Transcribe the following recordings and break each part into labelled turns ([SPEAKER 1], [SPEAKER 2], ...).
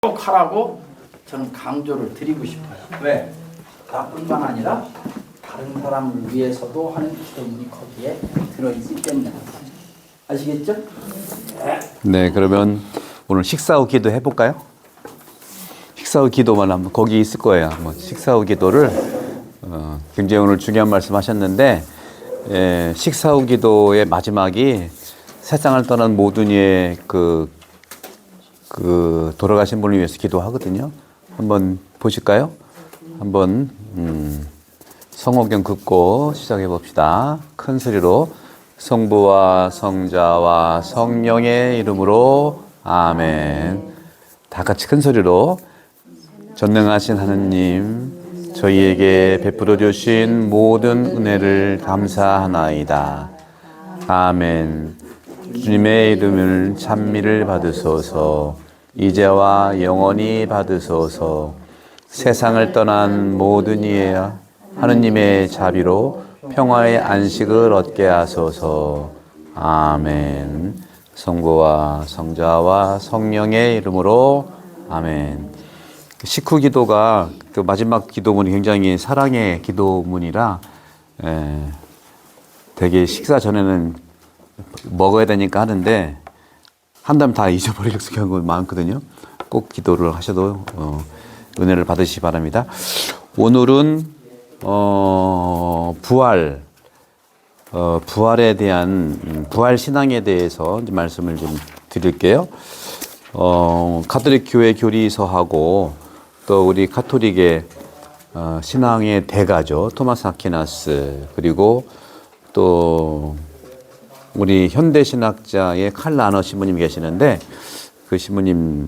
[SPEAKER 1] 꼭 하라고 저는 강조를 드리고 싶어요. 왜? 나뿐만 아니라 다른 사람을 위해서도 하는 기도문이 거기에 들어있기 때문에. 아시겠죠?
[SPEAKER 2] 네, 그러면 오늘 식사 후 기도 해볼까요? 식사 후 기도만 한번 거기 있을 거예요. 한번 식사 후 기도를 굉장히 오늘 중요한 말씀 하셨는데 식사 후 기도의 마지막이 세상을 떠난 모든 이의 그 돌아가신 분을 위해서 기도하거든요. 한번 보실까요? 한번 성호경 긋고 시작해 봅시다. 큰 소리로 성부와 성자와 성령의 이름으로 아멘. 다 같이 큰 소리로 전능하신 하느님, 저희에게 베풀어 주신 모든 은혜를 감사하나이다. 아멘. 주님의 이름을 찬미를 받으소서. 이제와 영원히 받으소서. 세상을 떠난 모든 이의 하느님의 자비로 평화의 안식을 얻게 하소서. 아멘. 성부와 성자와 성령의 이름으로 아멘. 식후 기도가 그 마지막 기도문이 굉장히 사랑의 기도문이라 되게 식사 전에는 먹어야 되니까 하는데 한다면 다 잊어버리는 경우가 많거든요. 꼭 기도를 하셔도 은혜를 받으시기 바랍니다. 오늘은 부활에 대한 부활 신앙에 대해서 말씀을 좀 드릴게요. 가톨릭 교회 교리서하고 또 우리 가톨릭의 신앙의 대가죠. 토마스 아퀴나스, 그리고 또 우리 현대 신학자의 칼 라너 신부님 계시는데 그 신부님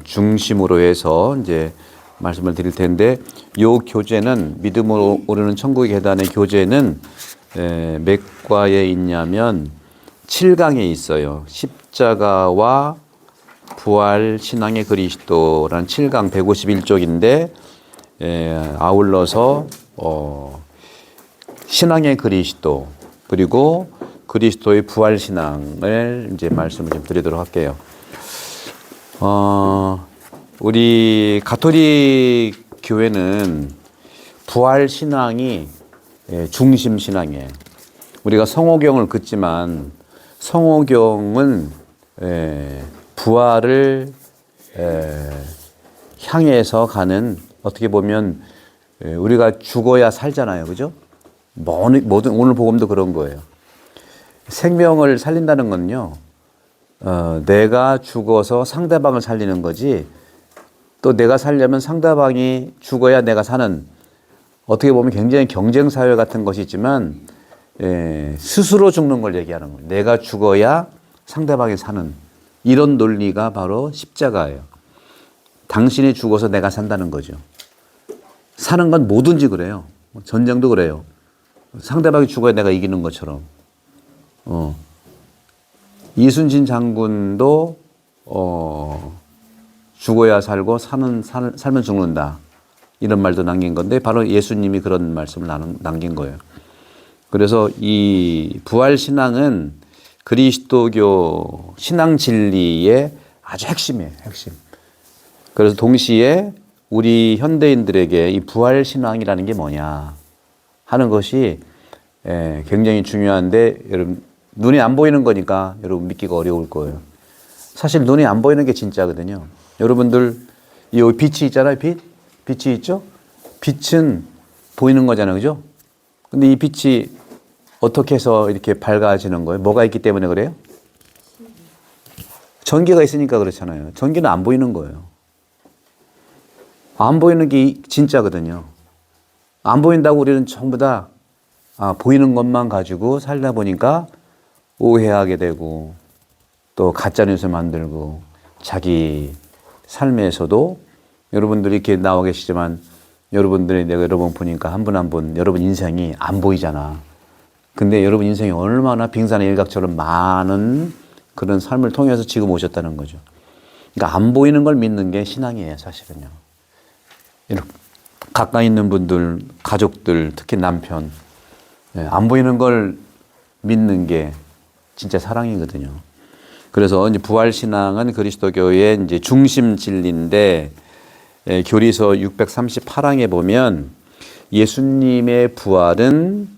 [SPEAKER 2] 중심으로 해서 이제 말씀을 드릴 텐데, 요 교재는 믿음으로 오르는 천국의 계단의 교재는 몇 과에 있냐면 7강에 있어요. 십자가와 부활 신앙의 그리스도라는 7강 151쪽인데 아울러서 신앙의 그리스도 그리고 그리스도의 부활 신앙을 이제 말씀을 좀 드리도록 할게요. 우리 가톨릭 교회는 부활 신앙이 중심 신앙이에요. 우리가 성호경을 긋지만 성호경은 부활을 향해서 가는, 어떻게 보면 우리가 죽어야 살잖아요, 그죠? 모든 오늘 복음도 그런 거예요. 생명을 살린다는 건요, 내가 죽어서 상대방을 살리는 거지, 또 내가 살려면 상대방이 죽어야 내가 사는, 어떻게 보면 굉장히 경쟁사회 같은 것이 있지만 스스로 죽는 걸 얘기하는 거예요. 내가 죽어야 상대방이 사는, 이런 논리가 바로 십자가예요. 당신이 죽어서 내가 산다는 거죠. 사는 건 뭐든지 그래요. 전쟁도 그래요. 상대방이 죽어야 내가 이기는 것처럼. 이순신 장군도 죽어야 살고 살면 죽는다, 이런 말도 남긴 건데 바로 예수님이 그런 말씀을 남긴 거예요. 그래서 이 부활 신앙은 그리스도교 신앙 진리의 아주 핵심이에요, 핵심. 그래서 동시에 우리 현대인들에게 이 부활 신앙이라는 게 뭐냐 하는 것이 굉장히 중요한데, 여러분 눈에 안 보이는 거니까 여러분 믿기가 어려울 거예요. 사실 눈에 안 보이는 게 진짜거든요. 여러분들 여기 빛이 있잖아요. 빛이 있죠? 빛은 보이는 거잖아요, 그죠? 근데 이 빛이 어떻게 해서 이렇게 밝아지는 거예요? 뭐가 있기 때문에 그래요? 전기가 있으니까 그렇잖아요. 전기는 안 보이는 거예요. 안 보이는 게 진짜거든요. 안 보인다고 우리는 전부 다 보이는 것만 가지고 살다 보니까 오해하게 되고 또 가짜뉴스 만들고, 자기 삶에서도 여러분들이 이렇게 나와 계시지만 여러분들이 내가 여러분 보니까 한 분 한 분 여러분 인생이 안 보이잖아. 근데 여러분 인생이 얼마나 빙산의 일각처럼 많은 그런 삶을 통해서 지금 오셨다는 거죠. 그러니까 안 보이는 걸 믿는 게 신앙이에요, 사실은요. 가까이 있는 분들, 가족들, 특히 남편, 안 보이는 걸 믿는 게 진짜 사랑이거든요. 그래서 이제 부활 신앙은 그리스도교의 이제 중심 진리인데 교리서 638항에 보면 예수님의 부활은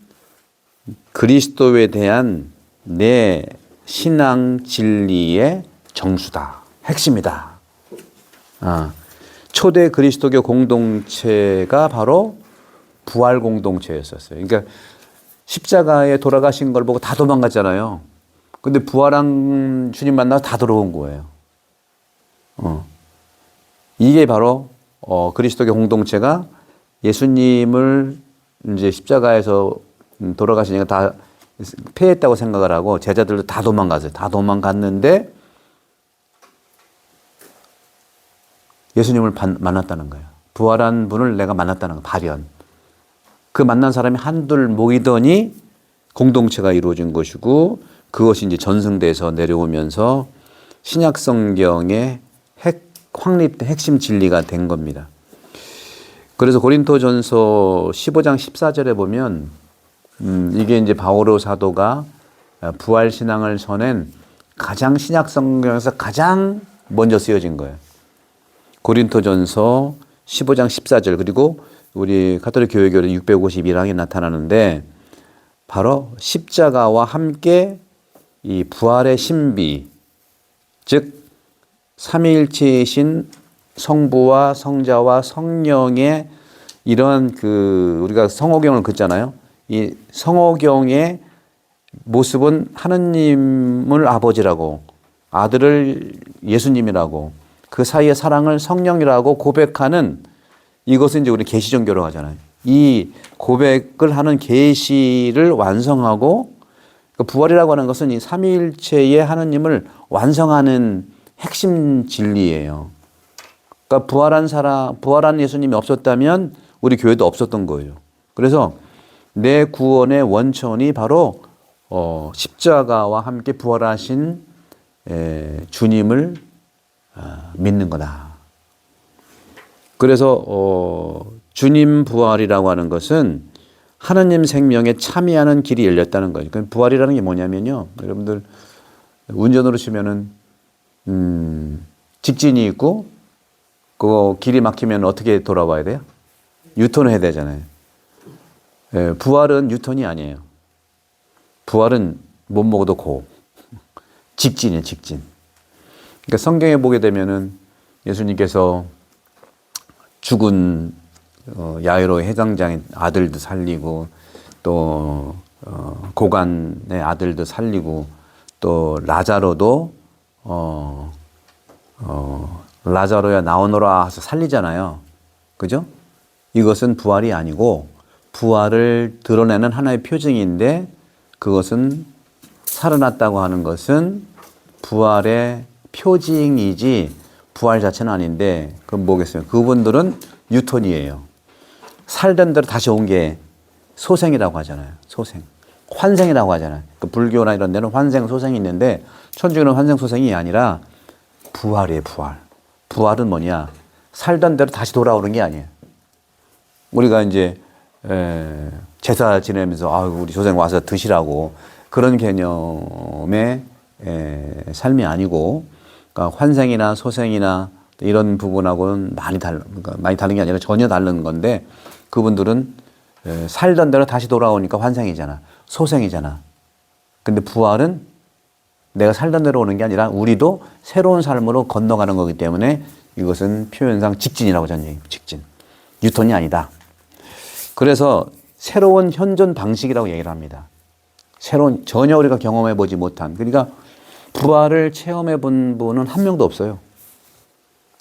[SPEAKER 2] 그리스도에 대한 내 신앙 진리의 정수다. 핵심이다. 초대 그리스도교 공동체가 바로 부활 공동체였었어요. 그러니까 십자가에 돌아가신 걸 보고 다 도망갔잖아요. 근데 부활한 주님 만나서 다 돌아온 거예요. 이게 바로 그리스도교 공동체가 예수님을 이제 십자가에서 돌아가시니까 다 패했다고 생각을 하고 제자들도 다 도망갔어요. 다 도망갔는데 예수님을 만났다는 거예요. 부활한 분을 내가 만났다는 거예요. 발현. 그 만난 사람이 한둘 모이더니 공동체가 이루어진 것이고 그것이 이제 전승대에서 내려오면서 신약 성경의 확립된 핵심 진리가 된 겁니다. 그래서 고린토전서 15장 14절에 보면 이게 이제 바오로 사도가 부활 신앙을 전한 가장 신약 성경에서 가장 먼저 쓰여진 거예요. 고린토전서 15장 14절 그리고 우리 가톨릭 교회교는 651항에 나타나는데 바로 십자가와 함께 이 부활의 신비 즉 삼위일체이신 성부와 성자와 성령의 이런 우리가 성호경을 긋잖아요. 이 성호경의 모습은 하느님을 아버지라고 아들을 예수님이라고 그 사이의 사랑을 성령이라고 고백하는 이것은 이제 우리 계시종교로 하잖아요. 이 고백을 하는 계시를 완성하고 부활이라고 하는 것은 이 삼위일체의 하느님을 완성하는 핵심 진리예요. 그러니까 부활한 예수님이 없었다면 우리 교회도 없었던 거예요. 그래서 내 구원의 원천이 바로 십자가와 함께 부활하신 주님을 믿는 거다. 그래서 주님 부활이라고 하는 것은 하느님 생명에 참여하는 길이 열렸다는 거예요. 그러니까 부활이라는 게 뭐냐면요. 여러분들 운전으로 치면은 직진이 있고 그 길이 막히면 어떻게 돌아와야 돼요? 유턴을 해야 되잖아요. 부활은 유턴이 아니에요. 부활은 못 먹어도 고. 직진이에요, 직진. 그러니까 성경에 보게 되면은 예수님께서 죽은 야이로의 해당장의 아들도 살리고 또 고관의 아들도 살리고 또 라자로도 라자로야 나오너라 해서 살리잖아요. 그죠? 이것은 부활이 아니고 부활을 드러내는 하나의 표징인데 그것은 살아났다고 하는 것은 부활의 표징이지 부활 자체는 아닌데 그건 뭐겠어요? 그분들은 유턴이에요. 살던 대로 다시 온 게 소생이라고 하잖아요. 소생. 환생이라고 하잖아요. 그 불교나 이런 데는 환생, 소생이 있는데 천주교는 환생, 소생이 아니라 부활이에요. 부활. 부활은 뭐냐? 살던 대로 다시 돌아오는 게 아니에요. 우리가 이제 제사 지내면서 우리 조상 와서 드시라고 그런 개념의 삶이 아니고 그러니까 환생이나 소생이나 이런 부분하고는 많이 다른 게 아니라 전혀 다른 건데 그분들은 살던 대로 다시 돌아오니까 환생이잖아. 소생이잖아. 근데 부활은 내가 살던 대로 오는 게 아니라 우리도 새로운 삶으로 건너가는 거기 때문에 이것은 표현상 직진이라고 저는 얘기해요. 직진. 유턴이 아니다. 그래서 새로운 현존 방식이라고 얘기를 합니다. 새로운 전혀 우리가 경험해 보지 못한 그러니까 부활을 체험해 본 분은 한 명도 없어요.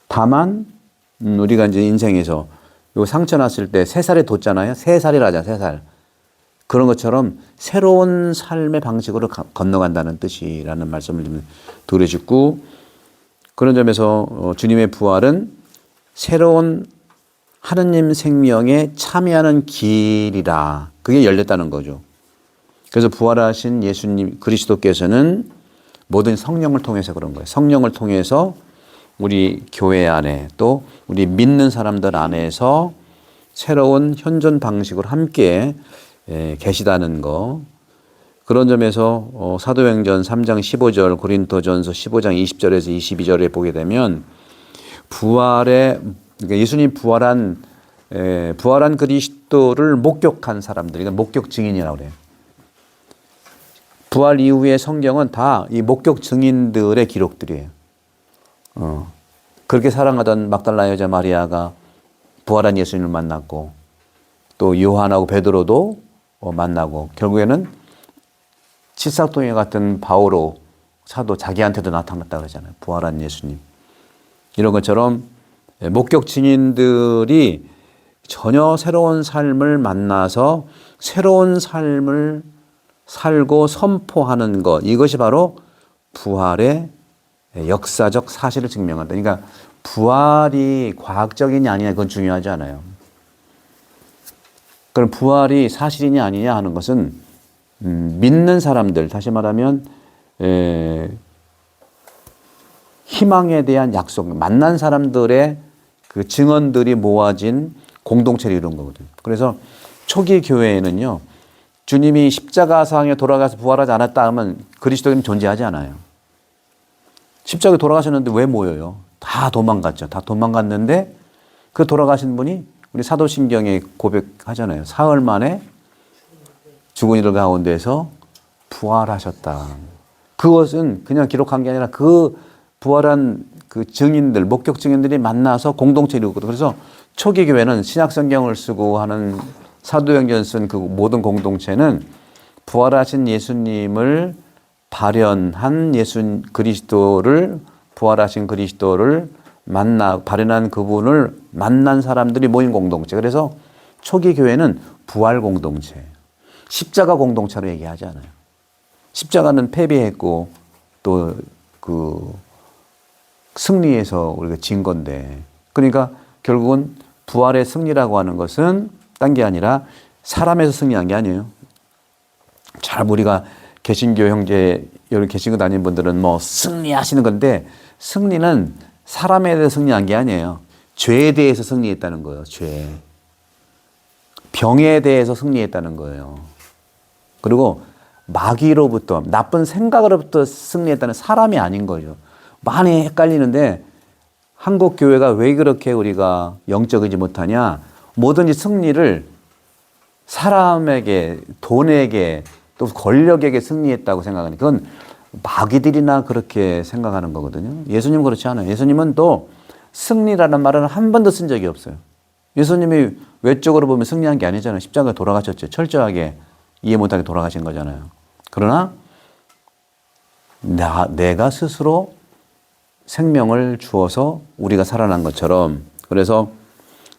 [SPEAKER 2] 다만 우리가 이제 인생에서 요 상처 났을 때 3살에 뒀잖아요. 3살이라자 3살. 그런 것처럼 새로운 삶의 방식으로 건너간다는 뜻이라는 말씀을 좀 드려주고 그런 점에서 주님의 부활은 새로운 하느님 생명에 참여하는 길이라 그게 열렸다는 거죠. 그래서 부활하신 예수님 그리스도께서는 모든 성령을 통해서 그런 거예요. 성령을 통해서 우리 교회 안에 또 우리 믿는 사람들 안에서 새로운 현존 방식으로 함께 계시다는 거. 그런 점에서 사도행전 3장 15절, 고린도전서 15장 20절에서 22절에 보게 되면 그러니까 예수님 부활한 그리스도를 목격한 사람들, 그러니까 목격 증인이라고 그래요. 부활 이후의 성경은 다 이 목격 증인들의 기록들이에요. 그렇게 사랑하던 막달라 여자 마리아가 부활한 예수님을 만났고, 또 요한하고 베드로도 만나고, 결국에는 칠삭동에 같은 바오로 사도 자기한테도 나타났다 그러잖아요. 부활한 예수님. 이런 것처럼 목격 증인들이 전혀 새로운 삶을 만나서 새로운 삶을 살고 선포하는 것, 이것이 바로 부활의 역사적 사실을 증명한다. 그러니까 부활이 과학적이냐 아니냐 그건 중요하지 않아요. 그럼 부활이 사실이냐 아니냐 하는 것은 믿는 사람들, 다시 말하면 희망에 대한 약속, 만난 사람들의 그 증언들이 모아진 공동체를 이룬 거거든요. 그래서 초기 교회에는요, 주님이 십자가상에 돌아가서 부활하지 않았다 하면 그리스도인은 존재하지 않아요. 십자가에 돌아가셨는데 왜 모여요? 다 도망갔죠. 다 도망갔는데 그 돌아가신 분이 우리 사도신경에 고백하잖아요. 사흘 만에 죽은 이들 가운데서 부활하셨다. 그것은 그냥 기록한 게 아니라 그 부활한 그 증인들, 목격 증인들이 만나서 공동체 이루거든요. 그래서 초기 교회는 신약 성경을 쓰고 하는 사도행전 쓴 그 모든 공동체는 부활하신 예수님을 발현한 부활하신 그리스도를 발현한 그분을 만난 사람들이 모인 공동체. 그래서 초기 교회는 부활 공동체, 십자가 공동체로 얘기하지 않아요. 십자가는 패배했고 또 그 승리해서 우리가 진 건데, 그러니까 결국은 부활의 승리라고 하는 것은 딴 게 아니라 사람에서 승리한 게 아니에요. 잘 우리가 개신교 형제, 여기 개신교 다니는 분들은 뭐 승리하시는 건데, 승리는 사람에 대해서 승리한 게 아니에요. 죄에 대해서 승리했다는 거예요. 죄. 병에 대해서 승리했다는 거예요. 그리고 마귀로부터, 나쁜 생각으로부터 승리했다는, 사람이 아닌 거죠. 많이 헷갈리는데 한국 교회가 왜 그렇게 우리가 영적이지 못하냐? 뭐든지 승리를 사람에게, 돈에게, 또 권력에게 승리했다고 생각하는, 그건 마귀들이나 그렇게 생각하는 거거든요. 예수님은 그렇지 않아요. 예수님은 또 승리라는 말은 한 번도 쓴 적이 없어요. 예수님이 외적으로 보면 승리한 게 아니잖아요. 십자가에 돌아가셨죠. 철저하게 이해 못하게 돌아가신 거잖아요. 그러나 내가 스스로 생명을 주어서 우리가 살아난 것처럼, 그래서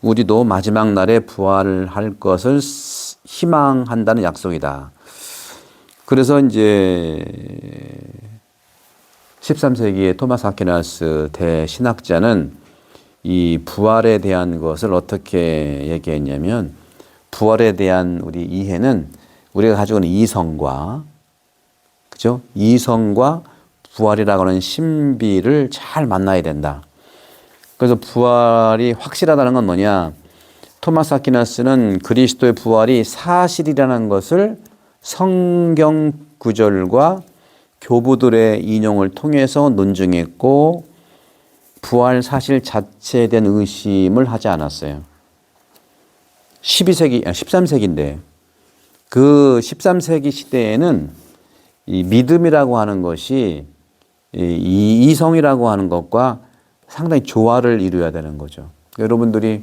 [SPEAKER 2] 우리도 마지막 날에 부활할 것을 희망한다는 약속이다. 그래서 이제 13세기의 토마스 아퀴나스 대신학자는 이 부활에 대한 것을 어떻게 얘기했냐면, 부활에 대한 우리 이해는 우리가 가지고 있는 이성과, 그죠? 이성과 부활이라고 하는 신비를 잘 만나야 된다. 그래서 부활이 확실하다는 건 뭐냐? 토마스 아퀴나스는 그리스도의 부활이 사실이라는 것을 성경 구절과 교부들의 인용을 통해서 논증했고, 부활 사실 자체에 대한 의심을 하지 않았어요. 13세기인데, 그 13세기 시대에는 이 믿음이라고 하는 것이 이 이성이라고 하는 것과 상당히 조화를 이루어야 되는 거죠. 여러분들이,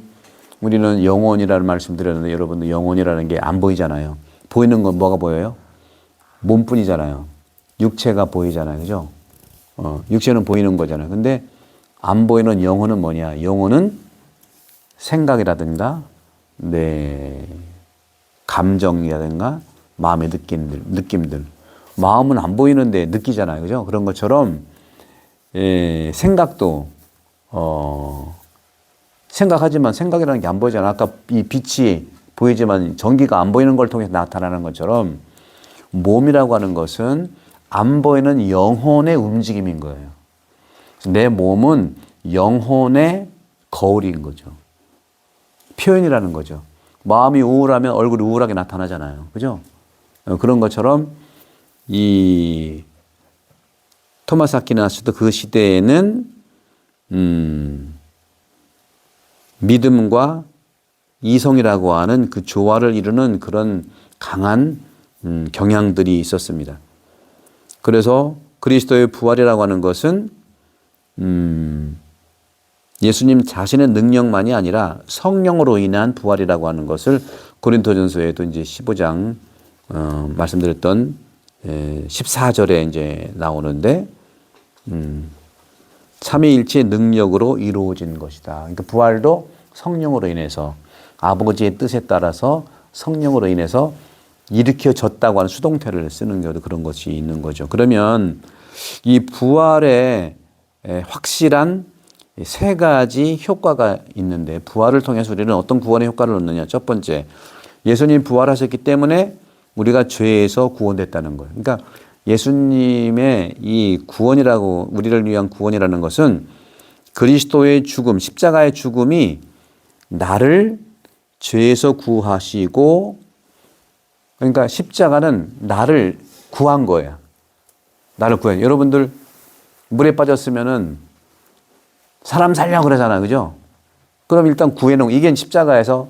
[SPEAKER 2] 우리는 영혼이라는 말씀 드렸는데, 여러분들 영혼이라는 게 안 보이잖아요. 보이는 건 뭐가 보여요? 몸뿐이잖아요. 육체가 보이잖아요. 그죠? 육체는 보이는 거잖아요. 근데 안 보이는 영혼은 뭐냐? 영혼은 생각이라든가, 감정이라든가, 마음의 느낌들. 마음은 안 보이는데 느끼잖아요. 그죠? 그런 것처럼, 생각도, 생각하지만 생각이라는 게 안 보이잖아요. 아까 이 빛이 보이지만 전기가 안 보이는 걸 통해서 나타나는 것처럼, 몸이라고 하는 것은 안 보이는 영혼의 움직임인 거예요. 내 몸은 영혼의 거울인 거죠. 표현이라는 거죠. 마음이 우울하면 얼굴이 우울하게 나타나잖아요. 그죠? 그런 것처럼 이 토마스 아퀴나스도 그 시대에는 믿음과 이성이라고 하는 그 조화를 이루는 그런 강한 경향들이 있었습니다. 그래서 그리스도의 부활이라고 하는 것은 예수님 자신의 능력만이 아니라 성령으로 인한 부활이라고 하는 것을 고린도전서에도 이제 15장 말씀드렸던 14절에 이제 나오는데 삼위일체의 능력으로 이루어진 것이다. 그러니까 부활도 성령으로 인해서 아버지의 뜻에 따라서 성령으로 인해서 일으켜졌다고 하는 수동태를 쓰는 경우도 그런 것이 있는 거죠. 그러면 이 부활에 확실한 세 가지 효과가 있는데 부활을 통해서 우리는 어떤 구원의 효과를 얻느냐. 첫 번째, 예수님 부활하셨기 때문에 우리가 죄에서 구원됐다는 거예요. 그러니까 예수님의 이 구원이라고 우리를 위한 구원이라는 것은 그리스도의 죽음, 십자가의 죽음이 나를 죄에서 구하시고 그러니까 십자가는 나를 구한 거예요. 나를 구해. 여러분들 물에 빠졌으면은 사람 살려고 그러잖아요. 그죠? 그럼 일단 구해놓은 이게 십자가에서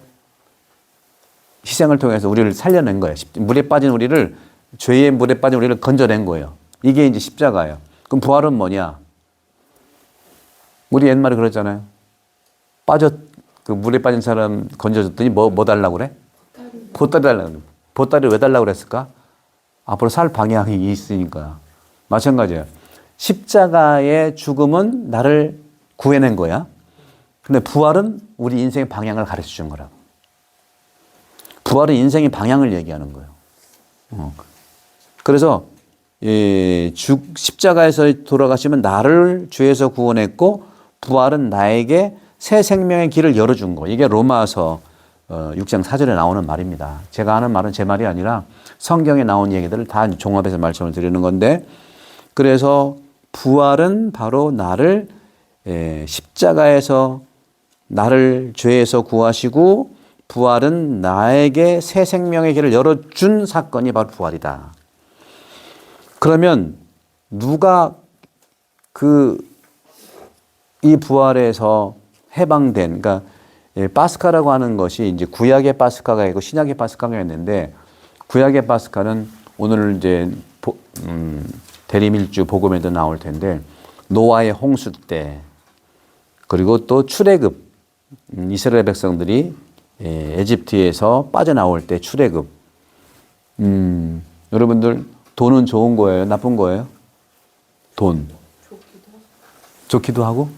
[SPEAKER 2] 희생을 통해서 우리를 살려낸 거예요. 물에 빠진 우리를 죄의 물에 빠진 우리를 건져낸 거예요. 이게 이제 십자가예요. 그럼 부활은 뭐냐? 우리 옛말에 그랬잖아요. 그 물에 빠진 사람 건져줬더니 뭐 달라고 그래? 보따리 달라고 그래. 보따리 왜 달라고 그랬을까? 앞으로 살 방향이 있으니까. 마찬가지예요. 십자가의 죽음은 나를 구해낸 거야. 근데 부활은 우리 인생의 방향을 가르쳐 준 거라고. 부활은 인생의 방향을 얘기하는 거예요. 그래서 십자가에서 돌아가시면 나를 죄에서 구원했고 부활은 나에게 새 생명의 길을 열어준 거. 이게 로마서 6장 4절에 나오는 말입니다. 제가 하는 말은 제 말이 아니라 성경에 나온 얘기들을 다 종합해서 말씀을 드리는 건데 그래서 부활은 바로 나를 십자가에서 나를 죄에서 구하시고 부활은 나에게 새 생명의 길을 열어준 사건이 바로 부활이다. 그러면 누가 이 부활에서 해방된, 그러니까 파스카라고 하는 것이 이제 구약의 파스카가 있고 신약의 파스카가 있는데 구약의 파스카는 오늘 이제 대리밀주 복음에도 나올 텐데 노아의 홍수 때 그리고 또 출애굽 이스라엘 백성들이 에집트에서 빠져나올 때 출애굽 여러분들 돈은 좋은 거예요? 나쁜 거예요? 돈 좋기도 하고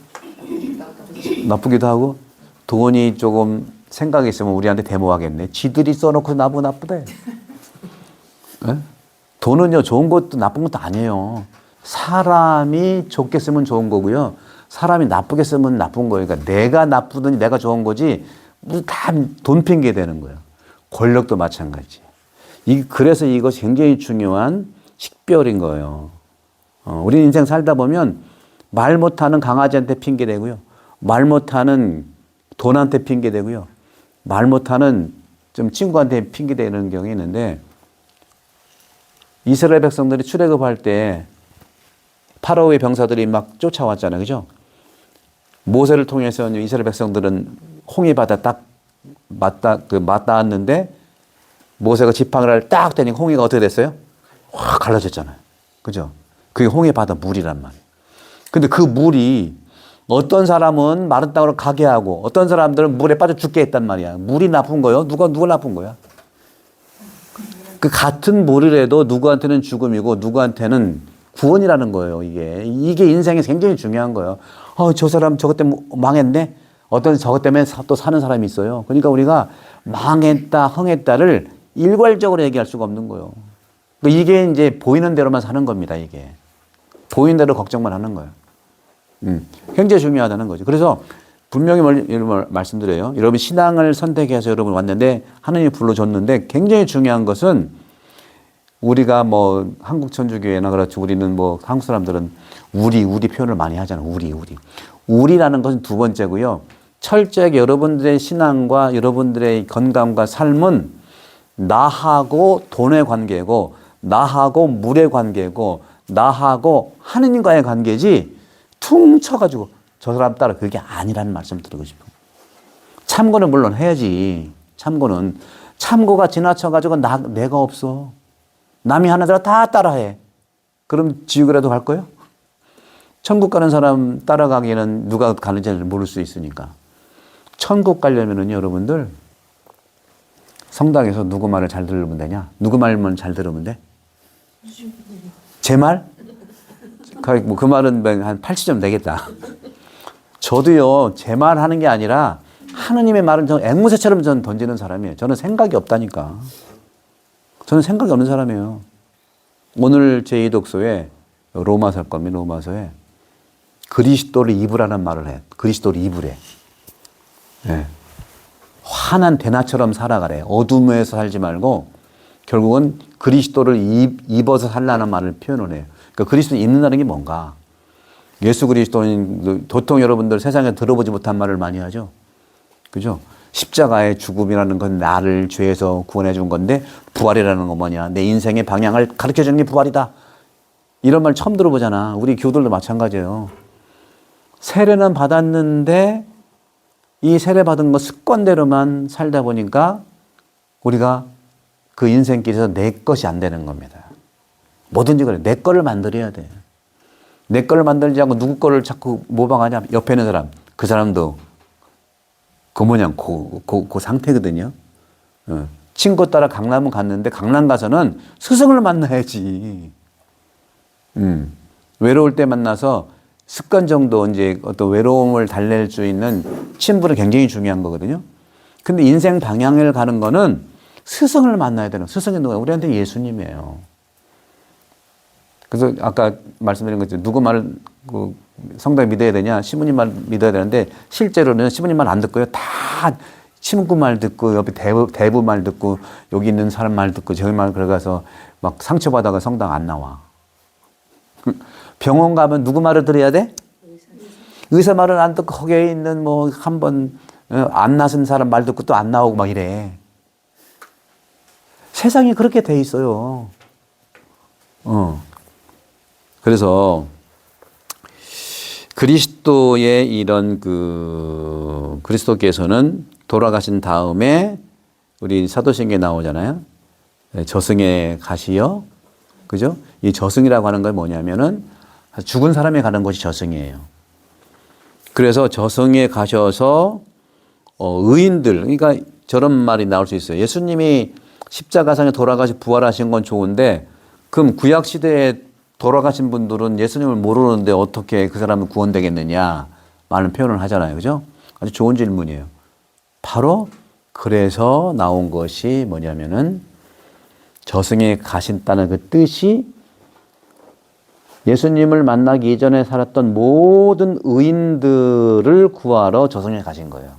[SPEAKER 2] 나쁘기도 하고 돈이 조금 생각이 있으면 우리한테 데모하겠네. 지들이 써놓고 나보고 나쁘대. 네? 돈은요 좋은 것도 나쁜 것도 아니에요. 사람이 좋게 쓰면 좋은 거고요. 사람이 나쁘게 쓰면 나쁜 거예요. 그러니까 내가 나쁘더니 내가 좋은 거지 다 돈 핑계 되는 거예요. 권력도 마찬가지. 그래서 이것이 굉장히 중요한 식별인 거예요. 우리 인생 살다 보면 말 못하는 강아지한테 핑계 대고요. 말 못하는 돈한테 핑계 대고요. 말 못하는 좀 친구한테 핑계 대는 경우가 있는데 이스라엘 백성들이 출애굽할 때 파라오의 병사들이 막 쫓아왔잖아요. 그죠? 모세를 통해서 이스라엘 백성들은 홍해 바다 딱 맞닿았는데 모세가 지팡이를 딱 대니까 홍해가 어떻게 됐어요? 확 갈라졌잖아요. 그죠? 그게 홍해 바다 물이란 말이에요. 근데 그 물이 어떤 사람은 마른 땅으로 가게 하고 어떤 사람들은 물에 빠져 죽게 했단 말이야. 물이 나쁜 거요? 누가 나쁜 거야? 그 같은 물이라도 누구한테는 죽음이고 누구한테는 구원이라는 거예요. 이게 인생에 굉장히 중요한 거예요. 저 사람 저것 때문에 망했네? 어떤 저것 때문에 또 사는 사람이 있어요. 그러니까 우리가 망했다, 흥했다를 일괄적으로 얘기할 수가 없는 거예요. 이게 이제 보이는 대로만 사는 겁니다. 이게. 보이는 대로 걱정만 하는 거예요. 굉장히 중요하다는 거죠. 그래서 분명히 말씀드려요. 여러분 신앙을 선택해서 여러분 왔는데 하나님이 불러줬는데 굉장히 중요한 것은 우리가 뭐 한국 천주교회나 그렇죠. 우리는 뭐 한국 사람들은 우리 표현을 많이 하잖아요. 우리라는 것은 두 번째고요. 철저하게 여러분들의 신앙과 여러분들의 건강과 삶은 나하고 돈의 관계고 나하고 물의 관계고 나하고 하느님과의 관계지 퉁 쳐가지고 저 사람 따라 그게 아니라는 말씀 드리고 싶어요. 참고는 물론 해야지. 참고가 지나쳐가지고 내가 없어. 남이 하는 대로 다 따라해. 그럼 지옥이라도 갈 거예요? 천국 가는 사람 따라가기에는 누가 가는지 모를 수 있으니까. 천국 가려면은 여러분들 성당에서 누구 말을 잘 들으면 되냐? 누구 말만 잘 들으면 돼? 제 말? 그 말은 한 80점 되겠다. 저도요, 제 말 하는 게 아니라 하느님의 말은 저 앵무새처럼 전 던지는 사람이에요. 저는 생각이 없다니까. 저는 생각이 없는 사람이에요. 오늘 제 이독서에 로마서 겁니다. 로마서에 그리스도를 입으라는 말을 해. 그리스도를 입으래. 네. 환한 대낮처럼 살아가래. 어둠에서 살지 말고 결국은 그리스도를 입어서 살라는 말을 표현을 해요. 그러니까 그리스도 입는다는 게 뭔가? 예수 그리스도는 보통 여러분들 세상에 들어보지 못한 말을 많이 하죠. 그죠? 십자가의 죽음이라는 건 나를 죄에서 구원해 준 건데 부활이라는 건 뭐냐? 내 인생의 방향을 가르쳐 주는 게 부활이다. 이런 말 처음 들어보잖아. 우리 교들도 마찬가지예요. 세례는 받았는데 이 세례 받은 거 습관대로만 살다 보니까 우리가 그 인생길에서 내 것이 안 되는 겁니다. 뭐든지 그래. 내 거를 만들어야 돼. 내 거를 만들지 않고 누구 거를 자꾸 모방하냐? 옆에 있는 사람. 그 사람도 그 모양, 그 상태거든요. 친구 따라 강남은 갔는데 강남 가서는 스승을 만나야지. 외로울 때 만나서 습관 정도 이제 어떤 외로움을 달랠 수 있는 친분은 굉장히 중요한 거거든요. 근데 인생 방향을 가는 거는 스승을 만나야 되는, 스승이 누구야? 우리한테 예수님이에요. 그래서 아까 말씀드린 것처럼 누구 말을 성당 믿어야 되냐, 시부님 말 믿어야 되는데 실제로는 시부님 말 안 듣고요. 다 친구 말 듣고 옆에 대부 말 듣고 여기 있는 사람 말 듣고 저기 말 들어가서 막 상처받아가 성당 안 나와. 병원 가면 누구 말을 들어야 돼? 의사 말을 안 듣고 거기에 있는 뭐 한 번 안 나선 사람 말 듣고 또 안 나오고 막 이래. 세상이 그렇게 돼 있어요. 그래서 그리스도의 이런 그리스도께서는 돌아가신 다음에 우리 사도신경에 나오잖아요. 저승에 가시어. 그죠? 이 저승이라고 하는 건 뭐냐면은 죽은 사람이 가는 곳이 저승이에요. 그래서 저승에 가셔서 의인들, 그러니까 저런 말이 나올 수 있어요. 예수님이 십자가상에 돌아가시 부활하신 건 좋은데 그럼 구약 시대에 돌아가신 분들은 예수님을 모르는데 어떻게 그 사람은 구원되겠느냐 많은 표현을 하잖아요. 그죠? 아주 좋은 질문이에요. 바로 그래서 나온 것이 뭐냐면은 저승에 가신다는 그 뜻이 예수님을 만나기 이전에 살았던 모든 의인들을 구하러 저승에 가신 거예요.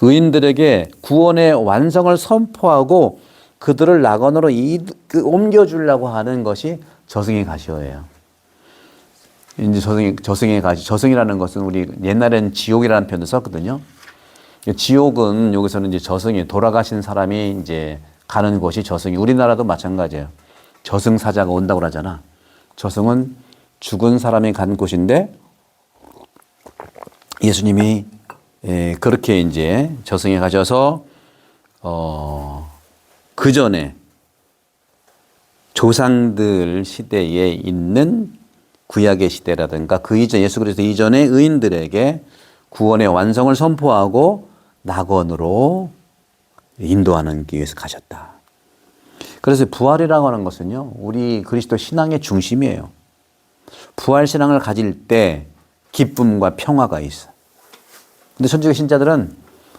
[SPEAKER 2] 의인들에게 구원의 완성을 선포하고 그들을 낙원으로 옮겨주려고 하는 것이 저승에 가시오예요. 이제 저승에 가시, 저승이라는 것은 우리 옛날에는 지옥이라는 표현도 썼거든요. 지옥은 여기서는 이제 저승에 돌아가신 사람이 이제 가는 곳이 저승이, 우리나라도 마찬가지예요. 저승사자가 온다고 그러잖아. 저승은 죽은 사람이 간 곳인데 예수님이 그렇게 이제 저승에 가셔서 그 전에 조상들 시대에 있는 구약의 시대라든가 그 이전 예수 그리스도 이전의 의인들에게 구원의 완성을 선포하고 낙원으로 인도하는 길 위해서 가셨다. 그래서 부활이라고 하는 것은요, 우리 그리스도 신앙의 중심이에요. 부활 신앙을 가질 때 기쁨과 평화가 있어. 근데 천주교 신자들은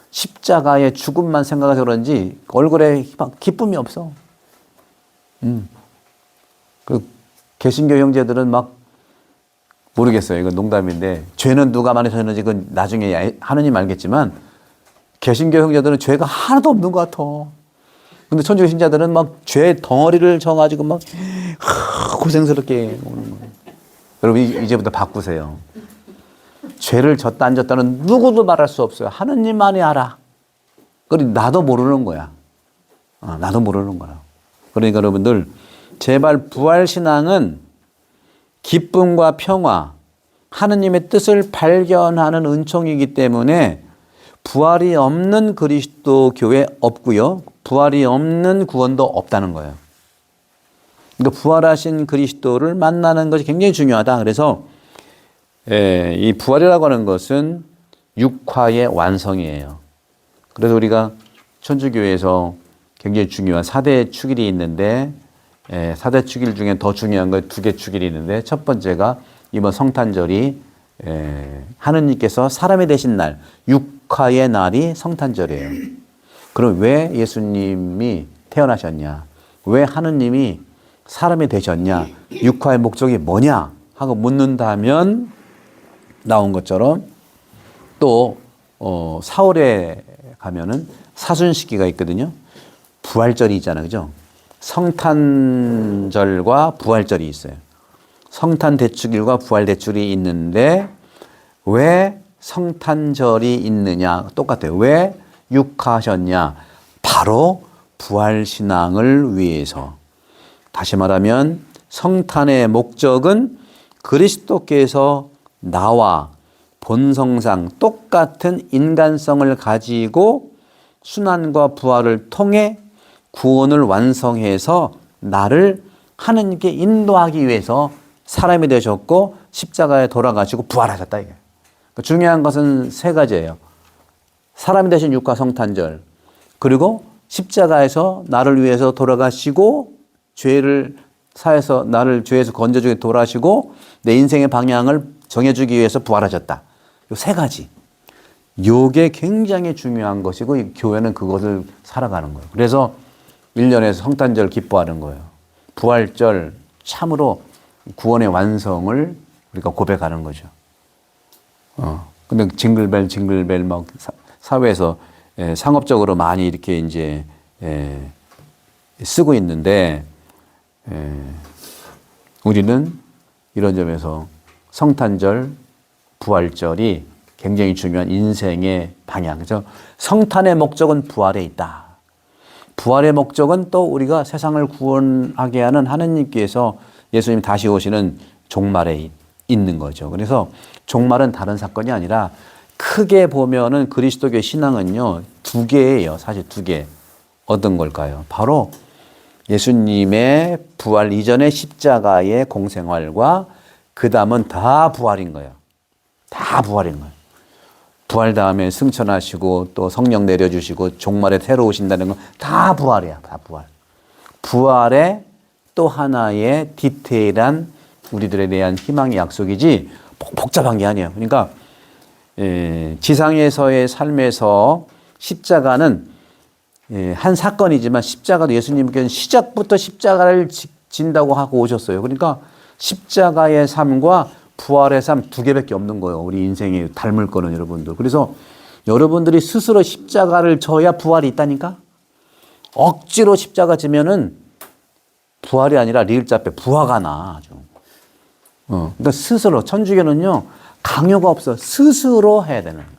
[SPEAKER 2] 십자가의 죽음만 생각해서 그런지 얼굴에 기쁨이 없어. 그 개신교 형제들은 막 모르겠어요. 이건 농담인데 죄는 누가 많이 졌는지 그건 나중에 하느님 알겠지만 개신교 형제들은 죄가 하나도 없는 것 같아. 근데 천주교 신자들은 막 죄 덩어리를 져가지고 막 고생스럽게 오는 거예요. 여러분 이제부터 바꾸세요. 죄를 졌다 안 졌다는 누구도 말할 수 없어요. 하느님만이 알아. 그리고 나도 모르는 거야. 나도 모르는 거야. 그러니까 여러분들 제발 부활신앙은 기쁨과 평화, 하느님의 뜻을 발견하는 은총이기 때문에 부활이 없는 그리스도 교회 없고요. 부활이 없는 구원도 없다는 거예요. 그러니까 부활하신 그리스도를 만나는 것이 굉장히 중요하다. 그래서 이 부활이라고 하는 것은 육화의 완성이에요. 그래서 우리가 천주교에서 굉장히 중요한 4대 축일이 있는데 4대 축일 중에 더 중요한 건 2개 축일이 있는데 첫 번째가 이번 성탄절이 하느님께서 사람이 되신 날, 육화의 날이 성탄절이에요. 그럼 왜 예수님이 태어나셨냐? 왜 하느님이 사람이 되셨냐? 육화의 목적이 뭐냐? 하고 묻는다면 나온 것처럼 또 4월에 가면은 사순시기가 있거든요. 부활절이 있잖아요. 그죠? 성탄절과 부활절이 있어요. 성탄대축일과 부활대축이 있는데 왜 성탄절이 있느냐? 똑같아요. 왜 육화하셨냐? 바로 부활신앙을 위해서. 다시 말하면 성탄의 목적은 그리스도께서 나와 본성상 똑같은 인간성을 가지고 순환과 부활을 통해 구원을 완성해서 나를 하느님께 인도하기 위해서 사람이 되셨고 십자가에 돌아가시고 부활하셨다. 이게. 중요한 것은 3가지예요. 사람이 되신 육화 성탄절, 그리고 십자가에서 나를 위해서 돌아가시고 죄를 사해서 나를 죄에서 건져주기 돌아가시고 내 인생의 방향을 정해주기 위해서 부활하셨다. 요 3가지. 요게 굉장히 중요한 것이고 이 교회는 그것을 살아가는 거예요. 그래서 1년에 성탄절 기뻐하는 거예요. 부활절 참으로 구원의 완성을 우리가 고백하는 거죠. 근데 징글벨 막 사회에서 상업적으로 많이 이렇게 이제 쓰고 있는데 우리는 이런 점에서 성탄절, 부활절이 굉장히 중요한 인생의 방향. 그래서 성탄의 목적은 부활에 있다. 부활의 목적은 또 우리가 세상을 구원하게 하는 하느님께서 예수님 다시 오시는 종말에 있는 거죠. 그래서 종말은 다른 사건이 아니라 크게 보면은 그리스도교의 신앙은요, 2개예요. 사실 2개. 어떤 걸까요? 바로 예수님의 부활 이전의 십자가의 공생활과 그 다음은 다 부활인 거예요. 다 부활인 거예요. 부활 다음에 승천하시고 또 성령 내려주시고 종말에 새로 오신다는 건 다 부활이야. 다 부활. 부활의 또 하나의 디테일한 우리들에 대한 희망의 약속이지 복잡한 게 아니에요. 그러니까 지상에서의 삶에서 십자가는 한 사건이지만 십자가도 예수님께서는 시작부터 십자가를 진다고 하고 오셨어요. 그러니까 십자가의 삶과 부활의 삶 2개밖에 없는 거예요. 우리 인생에 닮을 거는 여러분들. 그래서 여러분들이 스스로 십자가를 져야 부활이 있다니까? 억지로 십자가 지면은 부활이 아니라 리을자빼 부화가 나. 아주. 그러니까 스스로, 천주교는요, 강요가 없어. 스스로 해야 되는 거예요.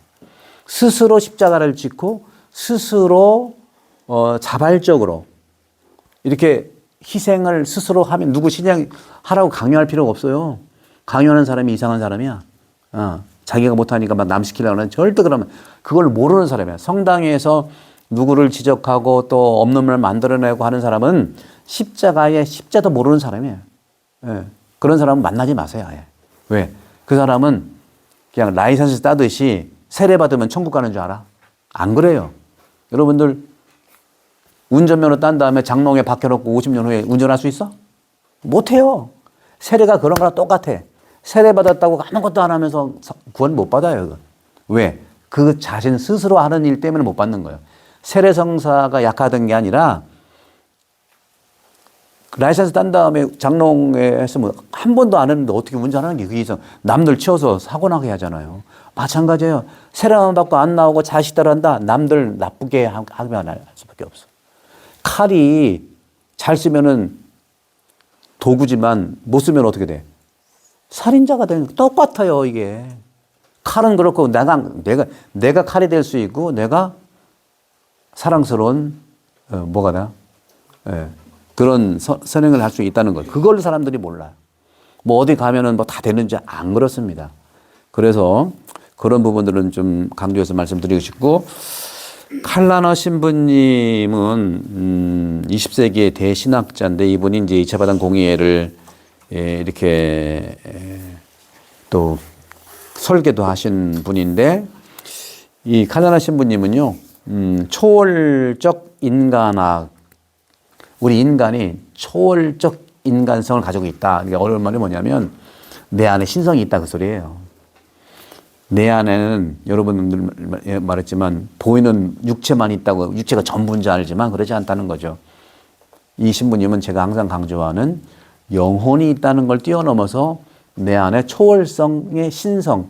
[SPEAKER 2] 스스로 십자가를 짓고, 스스로, 자발적으로, 이렇게 희생을 스스로 하면 누구 하라고 강요할 필요가 없어요. 강요하는 사람이 이상한 사람이야. 자기가 못하니까 막 남 시키려고 하는 절대 그러면 그걸 모르는 사람이야. 성당에서 누구를 지적하고 또 없는 말 만들어내고 하는 사람은 십자가의 십자도 모르는 사람이에요. 예. 그런 사람은 만나지 마세요. 아예. 왜? 그 사람은 그냥 라이선스 따듯이 세례 받으면 천국 가는 줄 알아? 안 그래요. 여러분들 운전면허 딴 다음에 장롱에 박혀놓고 50년 후에 운전할 수 있어? 못해요. 세례가 그런 거랑 똑같아. 세례 받았다고 아무것도 안 하면서 구원 못 받아요. 그건. 왜? 그 자신 스스로 하는 일 때문에 못 받는 거예요. 세례 성사가 약하던 게 아니라 라이센스 딴 다음에 장롱에 했으면 한 번도 안 했는데 어떻게 운전하는 게 그게 있어. 남들 치워서 사고 나게 하잖아요. 마찬가지예요. 세례만 받고 안 나오고 자식 따라한다. 남들 나쁘게 하면 할 수밖에 없어. 칼이 잘 쓰면은 도구지만 못 쓰면 어떻게 돼? 살인자가 되는 똑같아요, 이게. 칼은 그렇고 내가 칼이 될 수 있고 내가 사랑스러운 뭐가 다 그런 선행을 할 수 있다는 거예요. 그걸 사람들이 몰라요. 뭐 어디 가면은 뭐 다 되는지 안 그렇습니다. 그래서 그런 부분들은 좀 강조해서 말씀드리고 싶고, 칼라너 신부님은 20세기의 대신학자인데 이분이 이제 2차 바단 공의회를 이렇게 또 설계도 하신 분인데, 이 칼라너 신부님은요, 초월적 인간학, 우리 인간이 초월적 인간성을 가지고 있다. 이게 어려운 말이 뭐냐면 내 안에 신성이 있다 그 소리예요. 내 안에는 여러분들 말했지만 보이는 육체만 있다고, 육체가 전부인 줄 알지만 그러지 않다는 거죠. 이 신부님은 제가 항상 강조하는 영혼이 있다는 걸 뛰어넘어서 내 안에 초월성의 신성이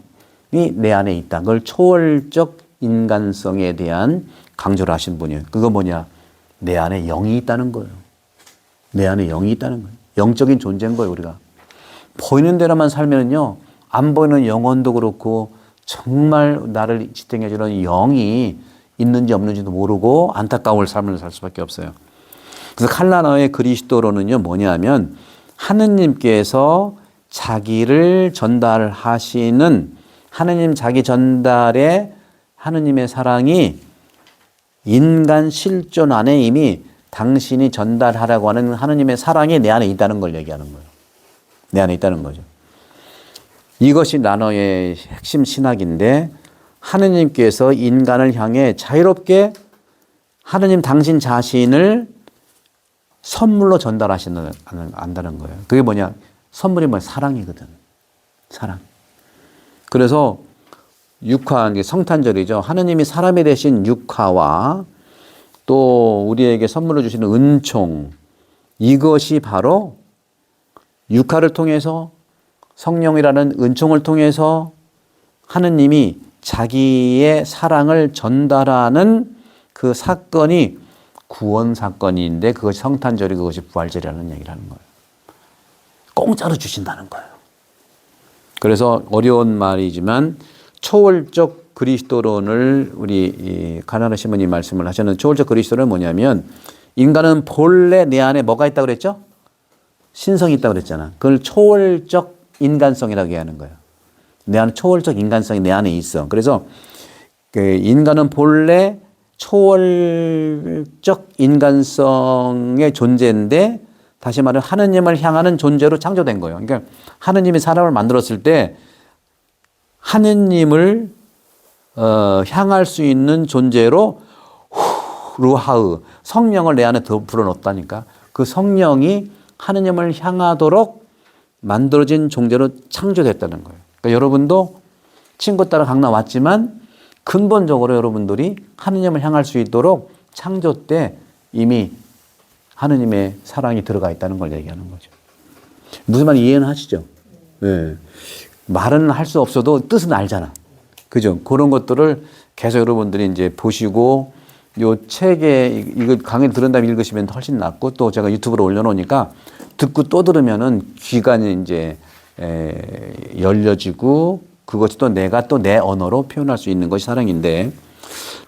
[SPEAKER 2] 내 안에 있다. 그걸 초월적 인간성에 대한 강조를 하신 분이에요. 그거 뭐냐? 내 안에 영이 있다는 거예요. 내 안에 영이 있다는 거예요. 영적인 존재인 거예요, 우리가. 보이는 대로만 살면은요, 안 보이는 영혼도 그렇고, 정말 나를 지탱해주는 영이 있는지 없는지도 모르고 안타까울 삶을 살 수밖에 없어요. 그래서 칼라너의 그리스도로는요, 뭐냐면, 하느님께서 자기를 전달하시는 하느님 자기 전달에 하느님의 사랑이 인간 실존 안에 이미 당신이 전달하라고 하는 하느님의 사랑이 내 안에 있다는 걸 얘기하는 거예요. 내 안에 있다는 거죠. 이것이 나너의 핵심 신학인데, 하느님께서 인간을 향해 자유롭게 하느님 당신 자신을 선물로 전달하신다는 거예요. 그게 뭐냐? 선물이 뭐야? 사랑이거든. 사랑. 그래서 육화, 성탄절이죠. 하느님이 사람이 되신 육화와 또 우리에게 선물로 주시는 은총, 이것이 바로 육화를 통해서, 성령이라는 은총을 통해서 하느님이 자기의 사랑을 전달하는 그 사건이 구원 사건인데, 그것이 성탄절이, 그것이 부활절이라는 얘기를 하는 거예요. 공짜로 주신다는 거예요. 그래서 어려운 말이지만 초월적 그리스도론을 우리 가나나 시모님 말씀을 하셨는데, 초월적 그리스도는 뭐냐면, 인간은 본래 내 안에 뭐가 있다고 그랬죠? 신성이 있다고 그랬잖아. 그걸 초월적 인간성이라고 얘기하는 거예요. 내 안에 초월적 인간성이 내 안에 있어. 그래서 인간은 본래 초월적 인간성의 존재인데, 다시 말해 하느님을 향하는 존재로 창조된 거예요. 그러니까 하느님이 사람을 만들었을 때 하느님을 향할 수 있는 존재로 루하흐, 성령을 내 안에 더 불어넣었다니까. 그 성령이 하느님을 향하도록 만들어진 존재로 창조됐다는 거예요. 그러니까 여러분도 친구 따라 강남 왔지만 근본적으로 여러분들이 하느님을 향할 수 있도록 창조 때 이미 하느님의 사랑이 들어가 있다는 걸 얘기하는 거죠. 무슨 말인지 이해는 하시죠? 네. 말은 할 수 없어도 뜻은 알잖아. 그죠? 그런 것들을 계속 여러분들이 이제 보시고, 요 책에 이거 강의 들은 다음에 읽으시면 훨씬 낫고, 또 제가 유튜브로 올려놓으니까 듣고 또 들으면은 귀가 이제 열려지고, 그것이 또 내가 또 내 언어로 표현할 수 있는 것이 사랑인데,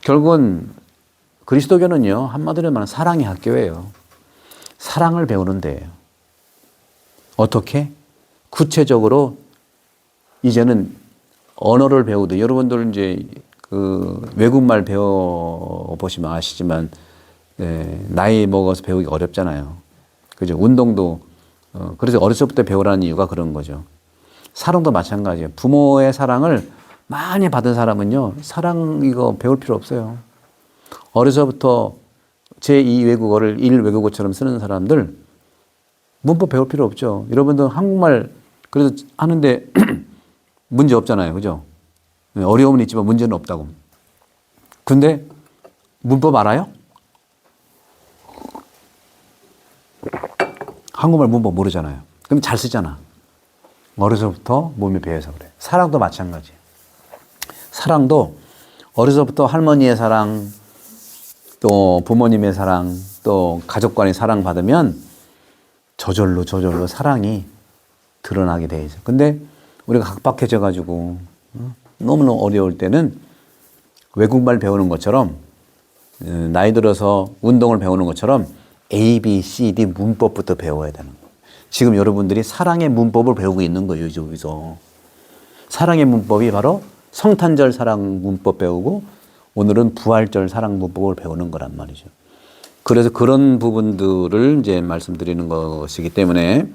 [SPEAKER 2] 결국은 그리스도교는요, 한마디로 말하면 사랑의 학교예요. 사랑을 배우는 데예요. 어떻게? 구체적으로 이제는 언어를 배우듯, 여러분들 이제 그 외국말 배워보시면 아시지만, 나이 먹어서 배우기 어렵잖아요. 그죠? 운동도, 그래서 어렸을 때부터 배우라는 이유가 그런 거죠. 사랑도 마찬가지예요. 부모의 사랑을 많이 받은 사람은요, 사랑 이거 배울 필요 없어요. 어려서부터 제2 외국어를 1 외국어처럼 쓰는 사람들, 문법 배울 필요 없죠. 여러분들 한국말 그래도 하는데 문제 없잖아요. 그죠? 어려움은 있지만 문제는 없다고. 근데 문법 알아요? 한국말 문법 모르잖아요. 그럼 잘 쓰잖아. 어려서부터 몸이 배워서 그래. 사랑도 마찬가지예요. 사랑도 어려서부터 할머니의 사랑, 또 부모님의 사랑, 또 가족 간의 사랑 받으면 저절로 사랑이 드러나게 돼 있어요. 근데 우리가 각박해져 가지고 너무너무 어려울 때는 외국말 배우는 것처럼, 나이 들어서 운동을 배우는 것처럼 A, B, C, D 문법부터 배워야 되는 거예요. 지금 여러분들이 사랑의 문법을 배우고 있는 거예요. 여기서. 사랑의 문법이 바로 성탄절 사랑 문법 배우고 오늘은 부활절 사랑 문법을 배우는 거란 말이죠. 그래서 그런 부분들을 이제 말씀드리는 것이기 때문에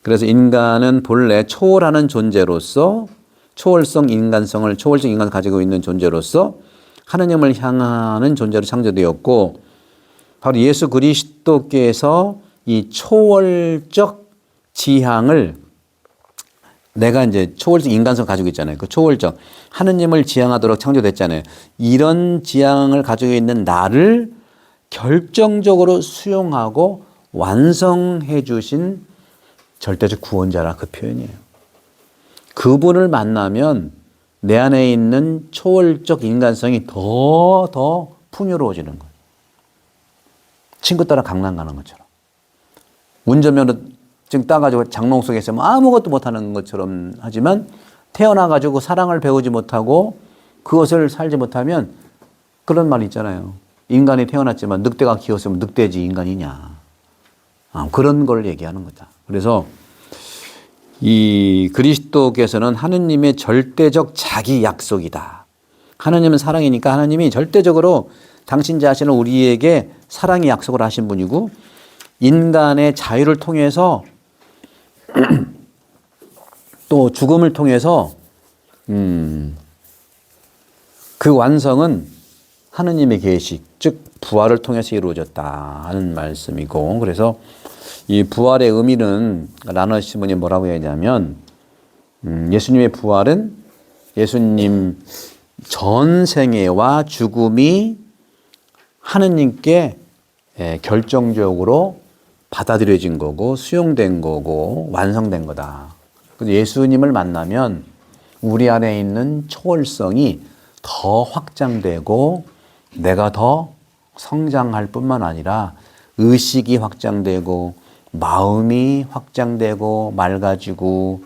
[SPEAKER 2] 그래서 인간은 본래 초월하는 존재로서 초월적 인간을 가지고 있는 존재로서 하느님을 향하는 존재로 창조되었고 바로 예수 그리스도께서 이 초월적 지향을 내가 이제 초월적 인간성을 가지고 있잖아요. 그 초월적 하느님을 지향하도록 창조됐잖아요. 이런 지향을 가지고 있는 나를 결정적으로 수용하고 완성해 주신 절대적 구원자라 그 표현이에요. 그분을 만나면 내 안에 있는 초월적 인간성이 더 풍요로워지는 거예요. 친구 따라 강남 가는 것처럼. 운전면허증 따가지고 장롱 속에 있으면 아무것도 못하는 것처럼 하지만 태어나가지고 사랑을 배우지 못하고 그것을 살지 못하면 그런 말 있잖아요. 인간이 태어났지만 늑대가 키웠으면 늑대지 인간이냐. 그런 걸 얘기하는 거다. 그래서 이 그리스도께서는 하느님의 절대적 자기 약속이다. 하느님은 사랑이니까 하느님이 절대적으로 당신 자신을 우리에게 사랑의 약속을 하신 분이고 인간의 자유를 통해서 또 죽음을 통해서 그 완성은 하느님의 계식, 즉 부활을 통해서 이루어졌다 하는 말씀이고 그래서 이 부활의 의미는 라너 시몬이 뭐라고 얘기하냐면 예수님의 부활은 예수님 전생애와 죽음이 하느님께 결정적으로 받아들여진 거고 수용된 거고 완성된 거다. 그래서 예수님을 만나면 우리 안에 있는 초월성이 더 확장되고 내가 더 성장할 뿐만 아니라 의식이 확장되고 마음이 확장되고 맑아지고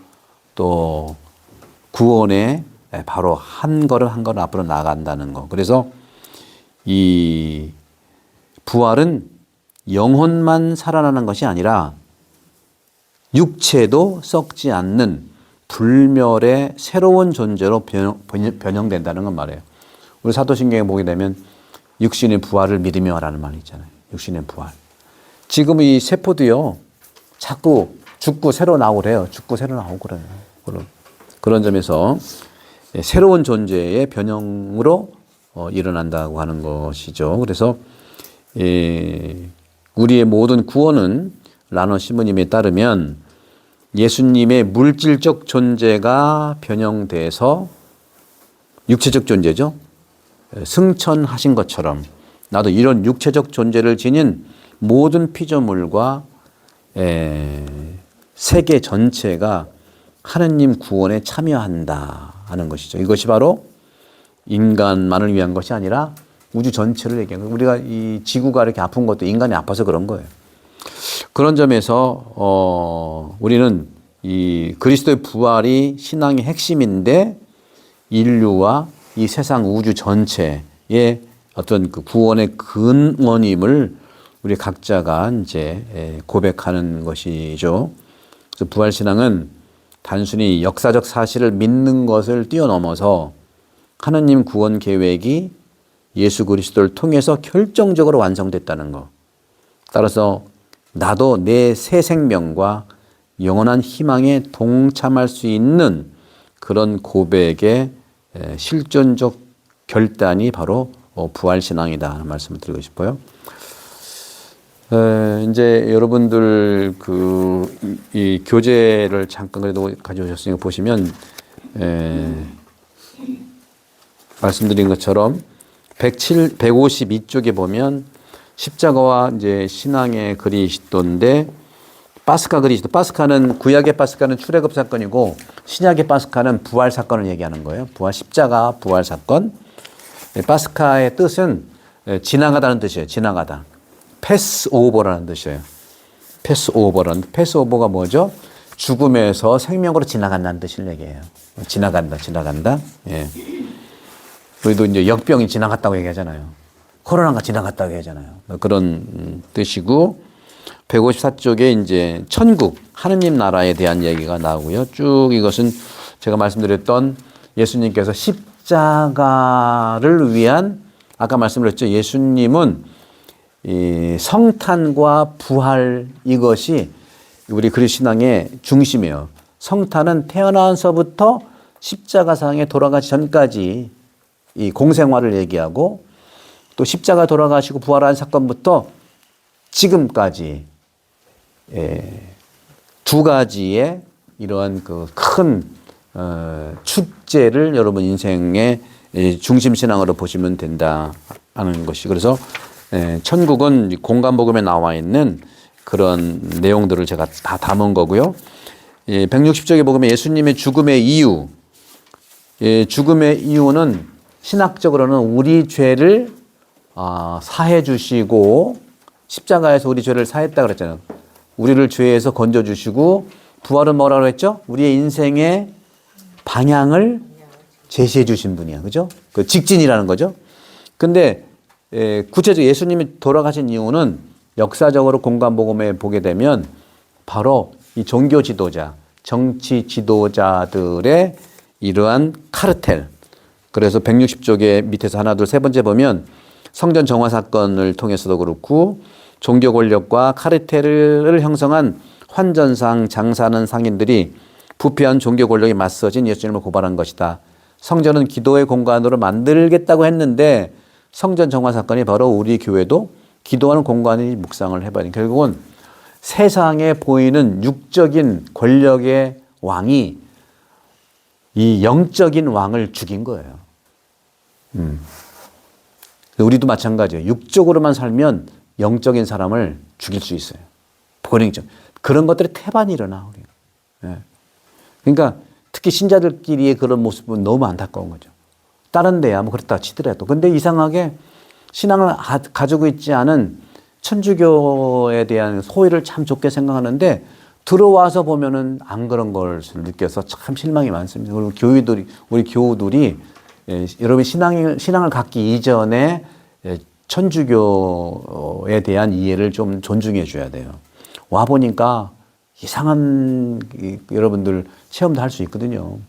[SPEAKER 2] 또 구원에 바로 한 걸음 한 걸음 앞으로 나아간다는 거. 그래서 이 부활은 영혼만 살아나는 것이 아니라 육체도 썩지 않는 불멸의 새로운 존재로 변형된다는 건 말이에요. 우리 사도신경에 보게 되면 육신의 부활을 믿으며라는 말이 있잖아요. 육신의 부활. 지금 이 세포도요, 자꾸 죽고 새로 나오고 그래요. 죽고 새로 나오고 그래요. 그런 점에서 새로운 존재의 변형으로 일어난다고 하는 것이죠. 그래서 우리의 모든 구원은 라너 시모님에 따르면 예수님의 물질적 존재가 변형돼서 육체적 존재죠. 승천하신 것처럼 나도 이런 육체적 존재를 지닌 모든 피조물과 세계 전체가 하느님 구원에 참여한다 하는 것이죠. 이것이 바로 인간만을 위한 것이 아니라 우주 전체를 얘기하는 거예요. 우리가 이 지구가 이렇게 아픈 것도 인간이 아파서 그런 거예요. 그런 점에서 우리는 이 그리스도의 부활이 신앙의 핵심인데 인류와 이 세상 우주 전체의 어떤 그 구원의 근원임을 우리 각자가 이제 고백하는 것이죠. 그래서 부활신앙은 단순히 역사적 사실을 믿는 것을 뛰어넘어서 하느님 구원 계획이 예수 그리스도를 통해서 결정적으로 완성됐다는 것. 따라서 나도 내 새 생명과 영원한 희망에 동참할 수 있는 그런 고백의 실존적 결단이 바로 부활신앙이다 하는 말씀을 드리고 싶어요. 이제 여러분들 이 교재를 잠깐 그래도 가져오셨으니까 보시면 말씀드린 것처럼 152쪽에 보면 십자가와 이제 신앙의 그리스도인데 파스카 그리스도. 파스카는 구약의 파스카는 출애굽 사건이고 신약의 파스카는 부활 사건을 얘기하는 거예요. 부활 십자가 부활 사건. 파스카의 뜻은 지나가다는 뜻이에요. 지나가다. 패스오버라는 뜻이에요. 패스오버가 뭐죠? 죽음에서 생명으로 지나간다는 뜻을 얘기해요. 지나간다. 예. 우리도 이제 역병이 지나갔다고 얘기하잖아요. 코로나가 지나갔다고 하잖아요. 그런 뜻이고 154쪽에 이제 천국, 하느님 나라에 대한 얘기가 나오고요. 쭉 이것은 제가 말씀드렸던 예수님께서 십자가를 위한 아까 말씀드렸죠. 예수님은 이 성탄과 부활 이것이 우리 그리스도 신앙의 중심이에요. 성탄은 태어나서부터 십자가상에 돌아가기 전까지 이 공생활을 얘기하고 또 십자가 돌아가시고 부활한 사건부터 지금까지 두 가지의 이러한 그 큰 축제를 여러분 인생의 중심 신앙으로 보시면 된다 하는 것이 그래서 천국은 공간복음에 나와 있는 그런 내용들을 제가 다 담은 거고요. 160쪽에 보면 예수님의 죽음의 이유, 죽음의 이유는 신학적으로는 우리 죄를 사해 주시고 십자가에서 우리 죄를 사했다 그랬잖아요. 우리를 죄에서 건져 주시고 부활은 뭐라고 했죠? 우리의 인생의 방향을 제시해 주신 분이야. 그죠? 그 직진이라는 거죠. 근데 구체적으로 예수님이 돌아가신 이유는 역사적으로 공간복음에 보게 되면 바로 이 종교 지도자, 정치 지도자들의 이러한 카르텔. 그래서 160쪽에 밑에서 하나, 둘, 세 번째 보면 성전 정화 사건을 통해서도 그렇고 종교 권력과 카르텔을 형성한 환전상 장사하는 상인들이 부패한 종교 권력에 맞서진 예수님을 고발한 것이다. 성전은 기도의 공간으로 만들겠다고 했는데 성전 정화 사건이 바로 우리 교회도 기도하는 공간이 묵상을 해버린 결국은 세상에 보이는 육적인 권력의 왕이 이 영적인 왕을 죽인 거예요. 우리도 마찬가지예요. 육적으로만 살면 영적인 사람을 죽일 수 있어요. 불행적. 그런 것들이 태반이 일어나. 그러니까 특히 신자들끼리의 그런 모습은 너무 안타까운 거죠. 다른 데야 뭐 그렇다 치더라도. 근데 이상하게 신앙을 가지고 있지 않은 천주교에 대한 소위를 참 좋게 생각하는데 들어와서 보면은 안 그런 걸 느껴서 참 실망이 많습니다. 그리고 우리 교우들이 여러분 신앙을 갖기 이전에 천주교에 대한 이해를 좀 존중해 줘야 돼요. 와 보니까 이상한 여러분들 체험도 할 수 있거든요.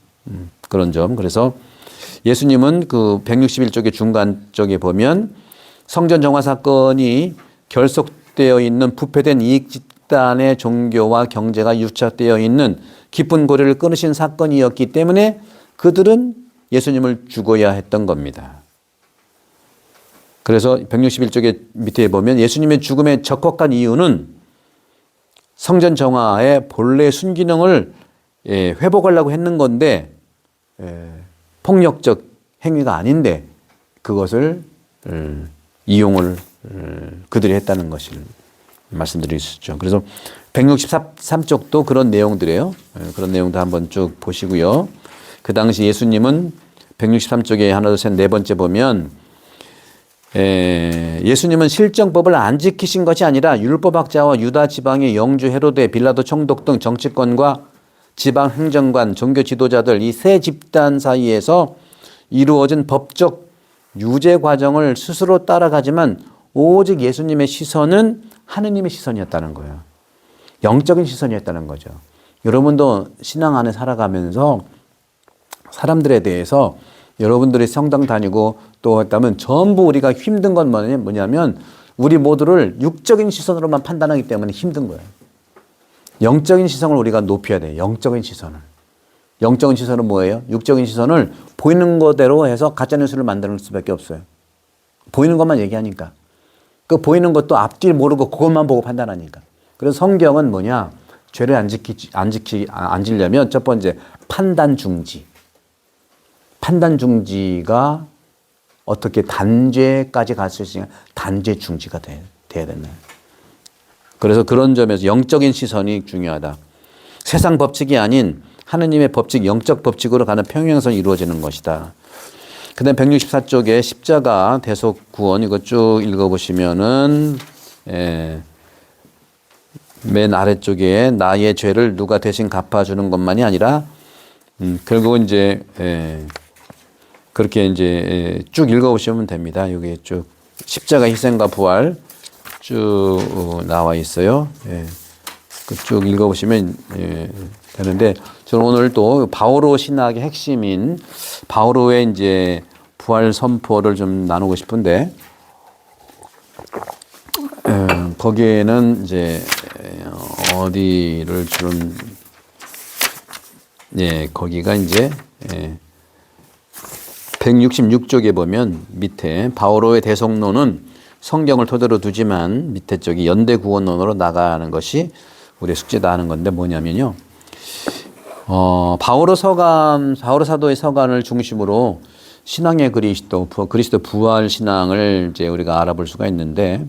[SPEAKER 2] 그런 점. 그래서 예수님은 그 161쪽의 중간 쪽에 보면 성전 정화 사건이 결속되어 있는 부패된 이익 집단의 종교와 경제가 유착되어 있는 깊은 고리를 끊으신 사건이었기 때문에 그들은 예수님을 죽어야 했던 겁니다. 그래서 161쪽의 밑에 보면 예수님의 죽음에 적확한 이유는 성전 정화의 본래 순기능을 회복하려고 했는 건데 폭력적 행위가 아닌데 그것을 이용을 그들이 했다는 것을 말씀드릴 수 있죠. 그래서 163쪽도 그런 내용들이에요. 그런 내용도 한번 쭉 보시고요. 그 당시 예수님은 163쪽에 하나, 둘, 셋, 네 번째 보면 예수님은 실정법을 안 지키신 것이 아니라 율법학자와 유다 지방의 영주 헤로데, 빌라도 총독 등 정치권과 지방 행정관, 종교 지도자들 이 세 집단 사이에서 이루어진 법적 유죄 과정을 스스로 따라가지만 오직 예수님의 시선은 하느님의 시선이었다는 거예요. 영적인 시선이었다는 거죠. 여러분도 신앙 안에 살아가면서 사람들에 대해서 여러분들이 성당 다니고 또 했다면 전부 우리가 힘든 건 뭐냐면 우리 모두를 육적인 시선으로만 판단하기 때문에 힘든 거예요. 영적인 시선을 우리가 높여야 돼요. 영적인 시선을. 영적인 시선은 뭐예요? 육적인 시선을 보이는 거대로 해서 가짜뉴스를 만드는 수밖에 없어요. 보이는 것만 얘기하니까. 그 보이는 것도 앞뒤 모르고 그것만 보고 판단하니까. 그래서 성경은 뭐냐? 죄를 안 지려면 첫 번째 판단 중지. 판단 중지가 어떻게 단죄까지 갈 수 있으냐? 단죄 중지가 돼야 된다. 그래서 그런 점에서 영적인 시선이 중요하다. 세상 법칙이 아닌 하느님의 법칙, 영적 법칙으로 가는 평행선이 이루어지는 것이다. 그 다음 164쪽에 십자가 대속 구원 이거 쭉 읽어보시면은 맨 아래쪽에 나의 죄를 누가 대신 갚아주는 것만이 아니라 결국은 이제 그렇게 이제 쭉 읽어보시면 됩니다. 여기 쭉 십자가 희생과 부활 쭉 나와 있어요. 예. 쭉 읽어보시면 되는데 저는 오늘 또 바오로 신학의 핵심인 바오로의 이제 부활 선포를 좀 나누고 싶은데 거기에는 이제 어디를 좀 거기가 이제 166쪽에 보면 밑에 바오로의 대성론은 성경을 토대로 두지만 밑에 쪽이 연대 구원론으로 나가는 것이 우리의 숙제다 하는 건데 뭐냐면요. 바오로 사도의 서간을 중심으로 신앙의 그리스도 부활 신앙을 이제 우리가 알아볼 수가 있는데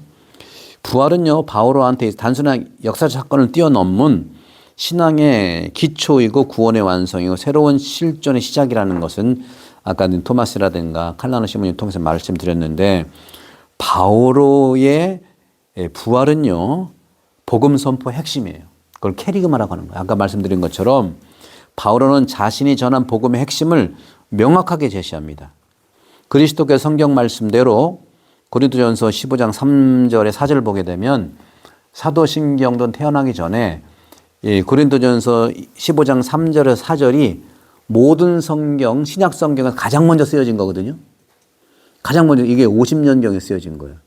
[SPEAKER 2] 부활은요, 바오로한테 단순한 역사적 사건을 뛰어넘은 신앙의 기초이고 구원의 완성이고 새로운 실존의 시작이라는 것은 아까 토마스라든가 칼라노 시몬을 통해서 말씀드렸는데 바오로의 부활은요, 복음 선포 핵심이에요. 그걸 캐리그마라고 하는 거예요. 아까 말씀드린 것처럼 바오로는 자신이 전한 복음의 핵심을 명확하게 제시합니다. 그리스도께서 성경 말씀대로 고린도전서 15장 3절의 4절을 보게 되면 사도신경도 태어나기 전에 고린도전서 15장 3절의 4절이 모든 성경, 신약 성경에서 가장 먼저 쓰여진 거거든요. 가장 먼저 이게 50년경에 쓰여진 거예요.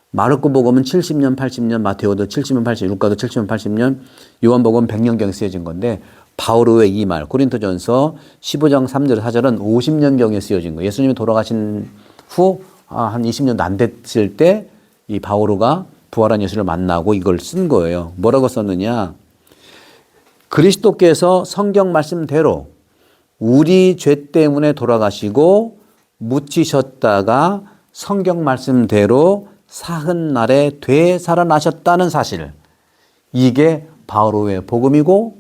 [SPEAKER 2] 마르코 복음은 70년, 80년, 마테오도 70년, 80년, 루카도 70년, 80년, 요한복음 100년경에 쓰여진 건데 바오로의 이 말, 고린도전서 15장 3절, 4절은 50년경에 쓰여진 거예요. 예수님이 돌아가신 후 한 20년도 안 됐을 때 이 바오로가 부활한 예수를 만나고 이걸 쓴 거예요. 뭐라고 썼느냐? 그리스도께서 성경 말씀대로 우리 죄 때문에 돌아가시고 묻히셨다가 성경 말씀대로 사흔날에 되살아나셨다는 사실. 이게 바오로의 복음이고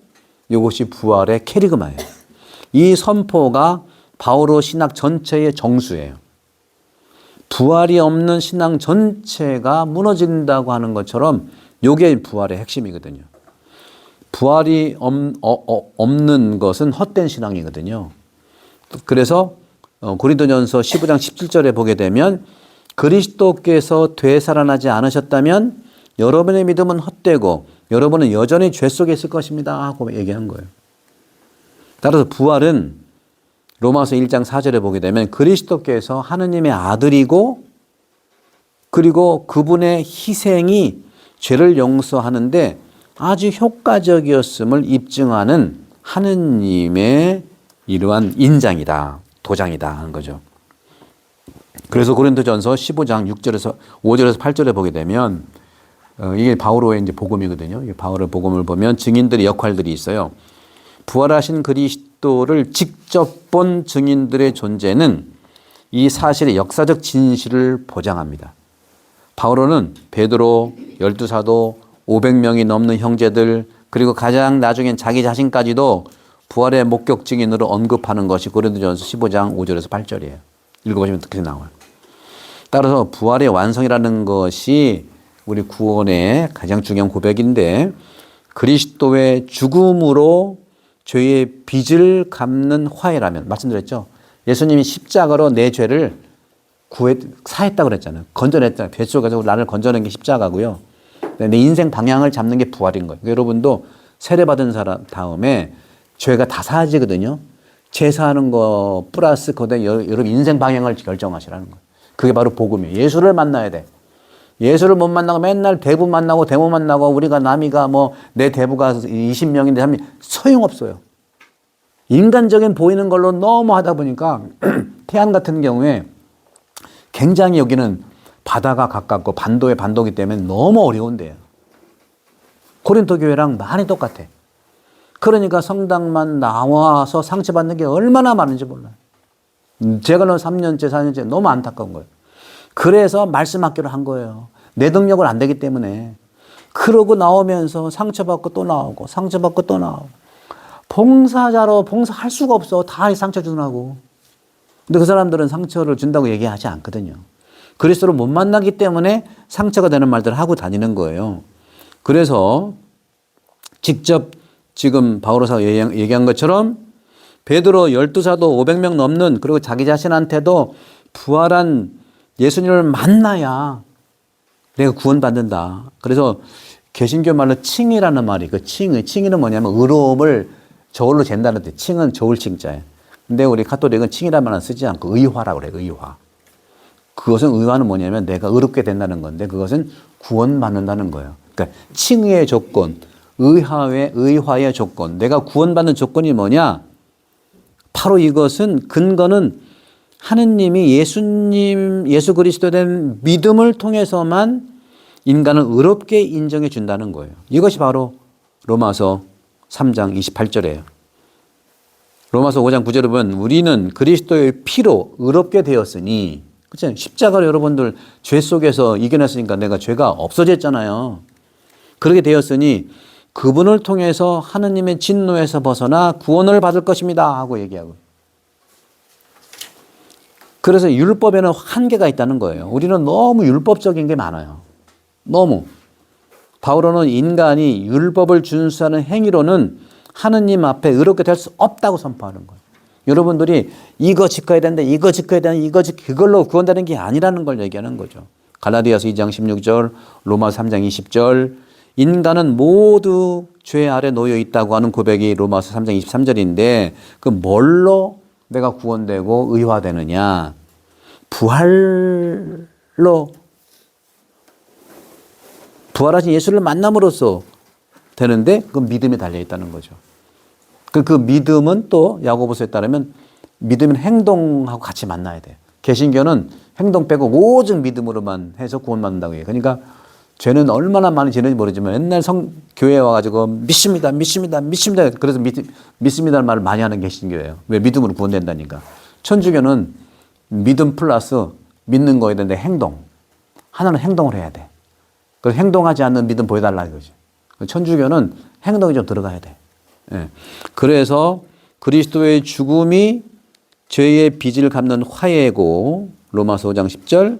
[SPEAKER 2] 이것이 부활의 캐리그마예요. 이 선포가 바오로 신학 전체의 정수예요. 부활이 없는 신앙 전체가 무너진다고 하는 것처럼 이게 부활의 핵심이거든요. 부활이 없는 것은 헛된 신앙이거든요. 그래서 고린도전서 15장 17절에 보게 되면 그리스도께서 되살아나지 않으셨다면 여러분의 믿음은 헛되고 여러분은 여전히 죄 속에 있을 것입니다 하고 얘기한 거예요. 따라서 부활은 로마서 1장 4절에 보게 되면 그리스도께서 하느님의 아들이고 그리고 그분의 희생이 죄를 용서하는데 아주 효과적이었음을 입증하는 하느님의 이러한 인장이다, 도장이다 하는 거죠. 그래서 고린도전서 15장 6절에서 5절에서 8절에 보게 되면 이게 바오로의 이제 복음이거든요. 바오로의 복음을 보면 증인들의 역할들이 있어요. 부활하신 그리스도를 직접 본 증인들의 존재는 이 사실의 역사적 진실을 보장합니다. 바오로는 베드로, 12사도, 500명이 넘는 형제들 그리고 가장 나중엔 자기 자신까지도 부활의 목격 증인으로 언급하는 것이 고린도전서 15장 5절에서 8절이에요. 읽어보시면 그렇게 나와요. 따라서 부활의 완성이라는 것이 우리 구원의 가장 중요한 고백인데 그리스도의 죽음으로 죄의 빚을 갚는 화해라면 말씀드렸죠. 예수님이 십자가로 내 죄를 사했다고 그랬잖아요. 건져냈잖아요. 뱃속에서 나를 건져낸 게 십자가고요. 내 인생 방향을 잡는 게 부활인 거예요. 여러분도 세례받은 사람 다음에 죄가 다 사라지거든요. 죄 사하는 거 플러스 거기에 여러분 인생 방향을 결정하시라는 거예요. 그게 바로 복음이에요. 예수를 만나야 돼. 예수를 못 만나고 맨날 대부 만나고 대모 만나고 우리가 남이가 뭐 내 대부가 20명인데 하면 소용없어요. 인간적인 보이는 걸로 너무 하다 보니까 태안 같은 경우에 굉장히 여기는 바다가 가깝고 반도의 반도기 때문에 너무 어려운데요. 고린도 교회랑 많이 똑같아. 그러니까 성당만 나와서 상처받는 게 얼마나 많은지 몰라요. 제가 3년째 4년째 너무 안타까운 거예요. 그래서 말씀학교를 한 거예요. 내 능력은 안 되기 때문에. 그러고 나오면서 상처받고 또 나오고 상처받고 또 나오고 봉사자로 봉사할 수가 없어. 다 상처 주느라고. 근데 그 사람들은 상처를 준다고 얘기하지 않거든요. 그리스도를 못 만나기 때문에 상처가 되는 말들을 하고 다니는 거예요. 그래서 직접 지금 바오로사가 얘기한 것처럼 베드로 12사도 500명 넘는 그리고 자기 자신한테도 부활한 예수님을 만나야 내가 구원받는다. 그래서 개신교 말로 칭이라는 말이 그 칭은 뭐냐면 의로움을 저울로 잰다는 데 칭은 저울 칭자예요. 근데 우리 카톨릭은 칭이라는 말은 쓰지 않고 의화라고 그래요. 의화. 그것은 의화는 뭐냐면 내가 의롭게 된다는 건데 그것은 구원받는다는 거예요. 그러니까 칭의 조건, 의화의 조건, 내가 구원받는 조건이 뭐냐? 바로 이것은 근거는 하느님이 예수 그리스도에 대한 믿음을 통해서만 인간을 의롭게 인정해 준다는 거예요. 이것이 바로 로마서 3장 28절이에요. 로마서 5장 9절에 보면 우리는 그리스도의 피로 의롭게 되었으니, 그렇죠? 십자가로 여러분들 죄 속에서 이겨냈으니까 내가 죄가 없어졌잖아요. 그렇게 되었으니 그분을 통해서 하느님의 진노에서 벗어나 구원을 받을 것입니다 하고 얘기하고. 그래서 율법에는 한계가 있다는 거예요. 우리는 너무 율법적인 게 많아요. 너무. 바울은 인간이 율법을 준수하는 행위로는 하느님 앞에 의롭게 될 수 없다고 선포하는 거예요. 여러분들이 이거 지켜야 된다, 이거 지켜야 된다, 그걸로 구원되는 게 아니라는 걸 얘기하는 거죠. 갈라디아서 2장 16절, 로마서 3장 20절, 인간은 모두 죄 아래 놓여 있다고 하는 고백이 로마서 3장 23절인데 그 뭘로 내가 구원되고 의화되느냐? 부활하신 예수를 만남으로써 되는데 그 믿음이 달려 있다는 거죠. 그 믿음은 또 야고보서에 따르면 믿음은 행동하고 같이 만나야 돼요. 개신교는 행동 빼고 오직 믿음으로만 해서 구원받는다고 해요. 그러니까 죄는 얼마나 많이 지는지 모르지만 옛날 교회에 와가지고 믿습니다. 그래서 믿습니다는 말을 많이 하는 개신교예요. 왜? 믿음으로 구원된다니까. 천주교는 믿음 플러스 믿는 거에 대한 행동. 하나는 행동을 해야 돼. 그래서 행동하지 않는 믿음 보여달라 이거지. 천주교는 행동이 좀 들어가야 돼. 예. 그래서 그리스도의 죽음이 죄의 빚을 갚는 화해고 로마서 5장 10절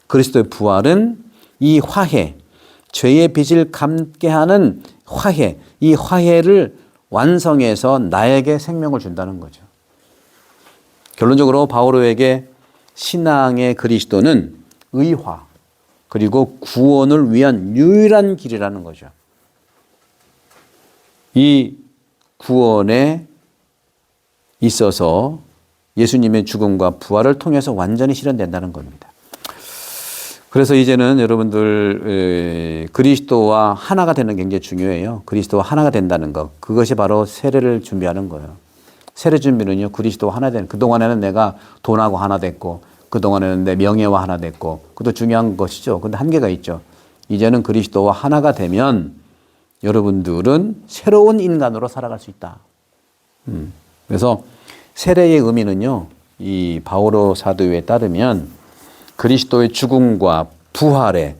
[SPEAKER 2] 그리스도의 부활은 이 화해, 죄의 빚을 갚게 하는 화해, 이 화해를 완성해서 나에게 생명을 준다는 거죠. 결론적으로 바오로에게 신앙의 그리스도는 의화 그리고 구원을 위한 유일한 길이라는 거죠. 이 구원에 있어서 예수님의 죽음과 부활을 통해서 완전히 실현된다는 겁니다. 그래서 이제는 여러분들 그리스도와 하나가 되는 게 굉장히 중요해요. 그리스도와 하나가 된다는 것. 그것이 바로 세례를 준비하는 거예요. 세례 준비는요. 그리스도와 하나 되는. 그동안에는 내가 돈하고 하나 됐고 그동안에는 내 명예와 하나 됐고 그것도 중요한 것이죠. 근데 한계가 있죠. 이제는 그리스도와 하나가 되면 여러분들은 새로운 인간으로 살아갈 수 있다. 그래서 세례의 의미는요. 이 바오로 사도에 따르면 그리스도의 죽음과 부활에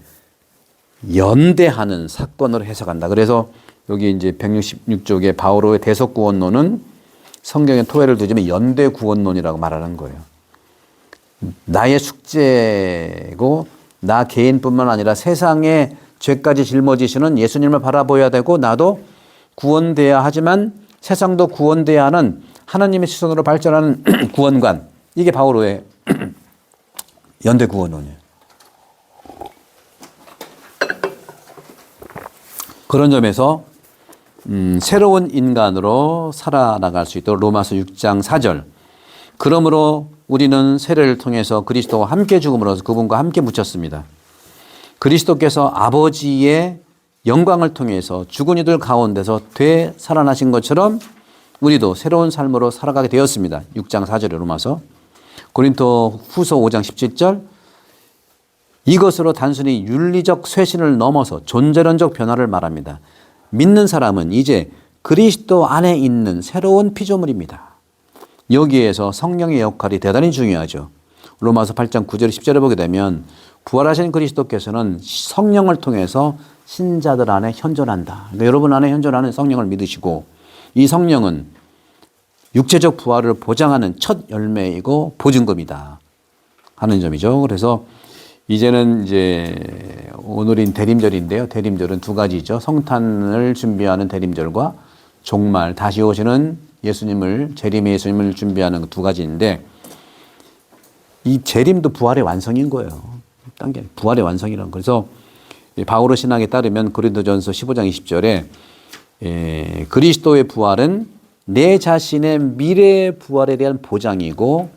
[SPEAKER 2] 연대하는 사건으로 해석한다. 그래서 여기 이제 166쪽의 바오로의 대속구원론은 성경에 토해를 두지만 연대구원론이라고 말하는 거예요. 나의 숙제고 나 개인뿐만 아니라 세상의 죄까지 짊어지시는 예수님을 바라보아야 되고 나도 구원돼야 하지만 세상도 구원돼야 하는 하나님의 시선으로 발전하는 구원관. 이게 바오로의 연대구원론이에요. 그런 점에서 새로운 인간으로 살아나갈 수 있도록 로마서 6장 4절. 그러므로 우리는 세례를 통해서 그리스도와 함께 죽음으로써 그분과 함께 묻혔습니다. 그리스도께서 아버지의 영광을 통해서 죽은 이들 가운데서 되살아나신 것처럼 우리도 새로운 삶으로 살아가게 되었습니다. 6장 4절에 로마서. 고린도 후서 5장 17절. 이것으로 단순히 윤리적 쇄신을 넘어서 존재론적 변화를 말합니다. 믿는 사람은 이제 그리스도 안에 있는 새로운 피조물입니다. 여기에서 성령의 역할이 대단히 중요하죠. 로마서 8장 9절 10절에 보게 되면 부활하신 그리스도께서는 성령을 통해서 신자들 안에 현존한다. 그러니까 여러분 안에 현존하는 성령을 믿으시고 이 성령은 육체적 부활을 보장하는 첫 열매이고 보증금이다 하는 점이죠. 그래서 이제는 이제 오늘인 대림절인데요. 대림절은 두 가지죠. 성탄을 준비하는 대림절과 종말 다시 오시는 예수님을 재림의 예수님을 준비하는 두 가지인데 이 재림도 부활의 완성인 거예요. 단계 부활의 완성이란. 그래서 바오로 신학에 따르면 고린도전서 15장 20절에 그리스도의 부활은 내 자신의 미래 부활에 대한 보장이고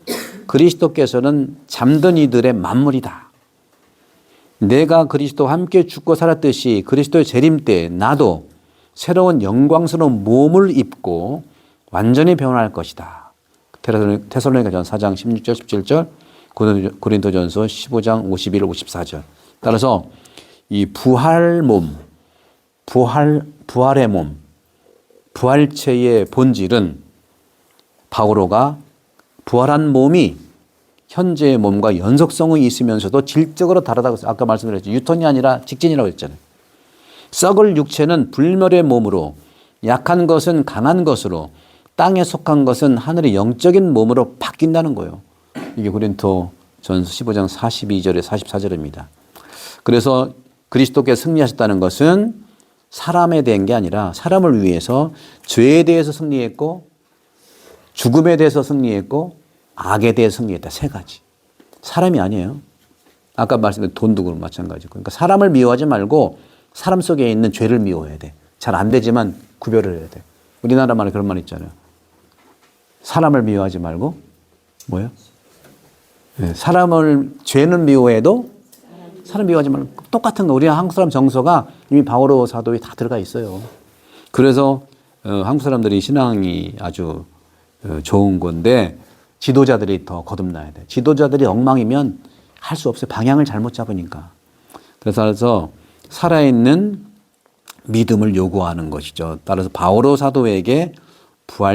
[SPEAKER 2] 그리스도께서는 잠든 이들의 만물이다. 내가 그리스도와 함께 죽고 살았듯이 그리스도의 재림 때 나도 새로운 영광스러운 몸을 입고 완전히 변화할 것이다. 테살로니가전서 4장 16절 17절 고린도전서 15장 51, 54절. 따라서 이 부활 몸, 부활의 몸, 부활체의 본질은 바오로가 부활한 몸이 현재의 몸과 연속성이 있으면서도 질적으로 다르다고 했어요. 아까 말씀드렸죠. 유턴이 아니라 직진이라고 했잖아요. 썩을 육체는 불멸의 몸으로, 약한 것은 강한 것으로, 땅에 속한 것은 하늘의 영적인 몸으로 바뀐다는 거예요. 이게 고린도전서 15장 42절에 44절입니다. 그래서 그리스도께서 승리하셨다는 것은 사람에 대한 게 아니라 사람을 위해서 죄에 대해서 승리했고 죽음에 대해서 승리했고 악에 대해서 승리했다. 세 가지. 사람이 아니에요. 아까 말씀드린 돈도 그런 마찬가지고. 그러니까 사람을 미워하지 말고 사람 속에 있는 죄를 미워해야 돼. 잘 안 되지만 구별을 해야 돼. 우리나라 말에 그런 말 있잖아요. 사람을 미워하지 말고 뭐예요? 네, 죄는 미워해도 사람 미워하지 말고 똑같은 거. 우리 한국 사람 정서가 이미 바오로 사도에 다 들어가 있어요. 그래서 한국 사람들이 신앙이 아주 좋은 건데 지도자들이 더 거듭나야 돼. 지도자들이 엉망이면 할 수 없어요. 방향을 잘못 잡으니까. 그래서 살아있는 믿음을 요구하는 것이죠. 따라서 바오로 사도에게 부활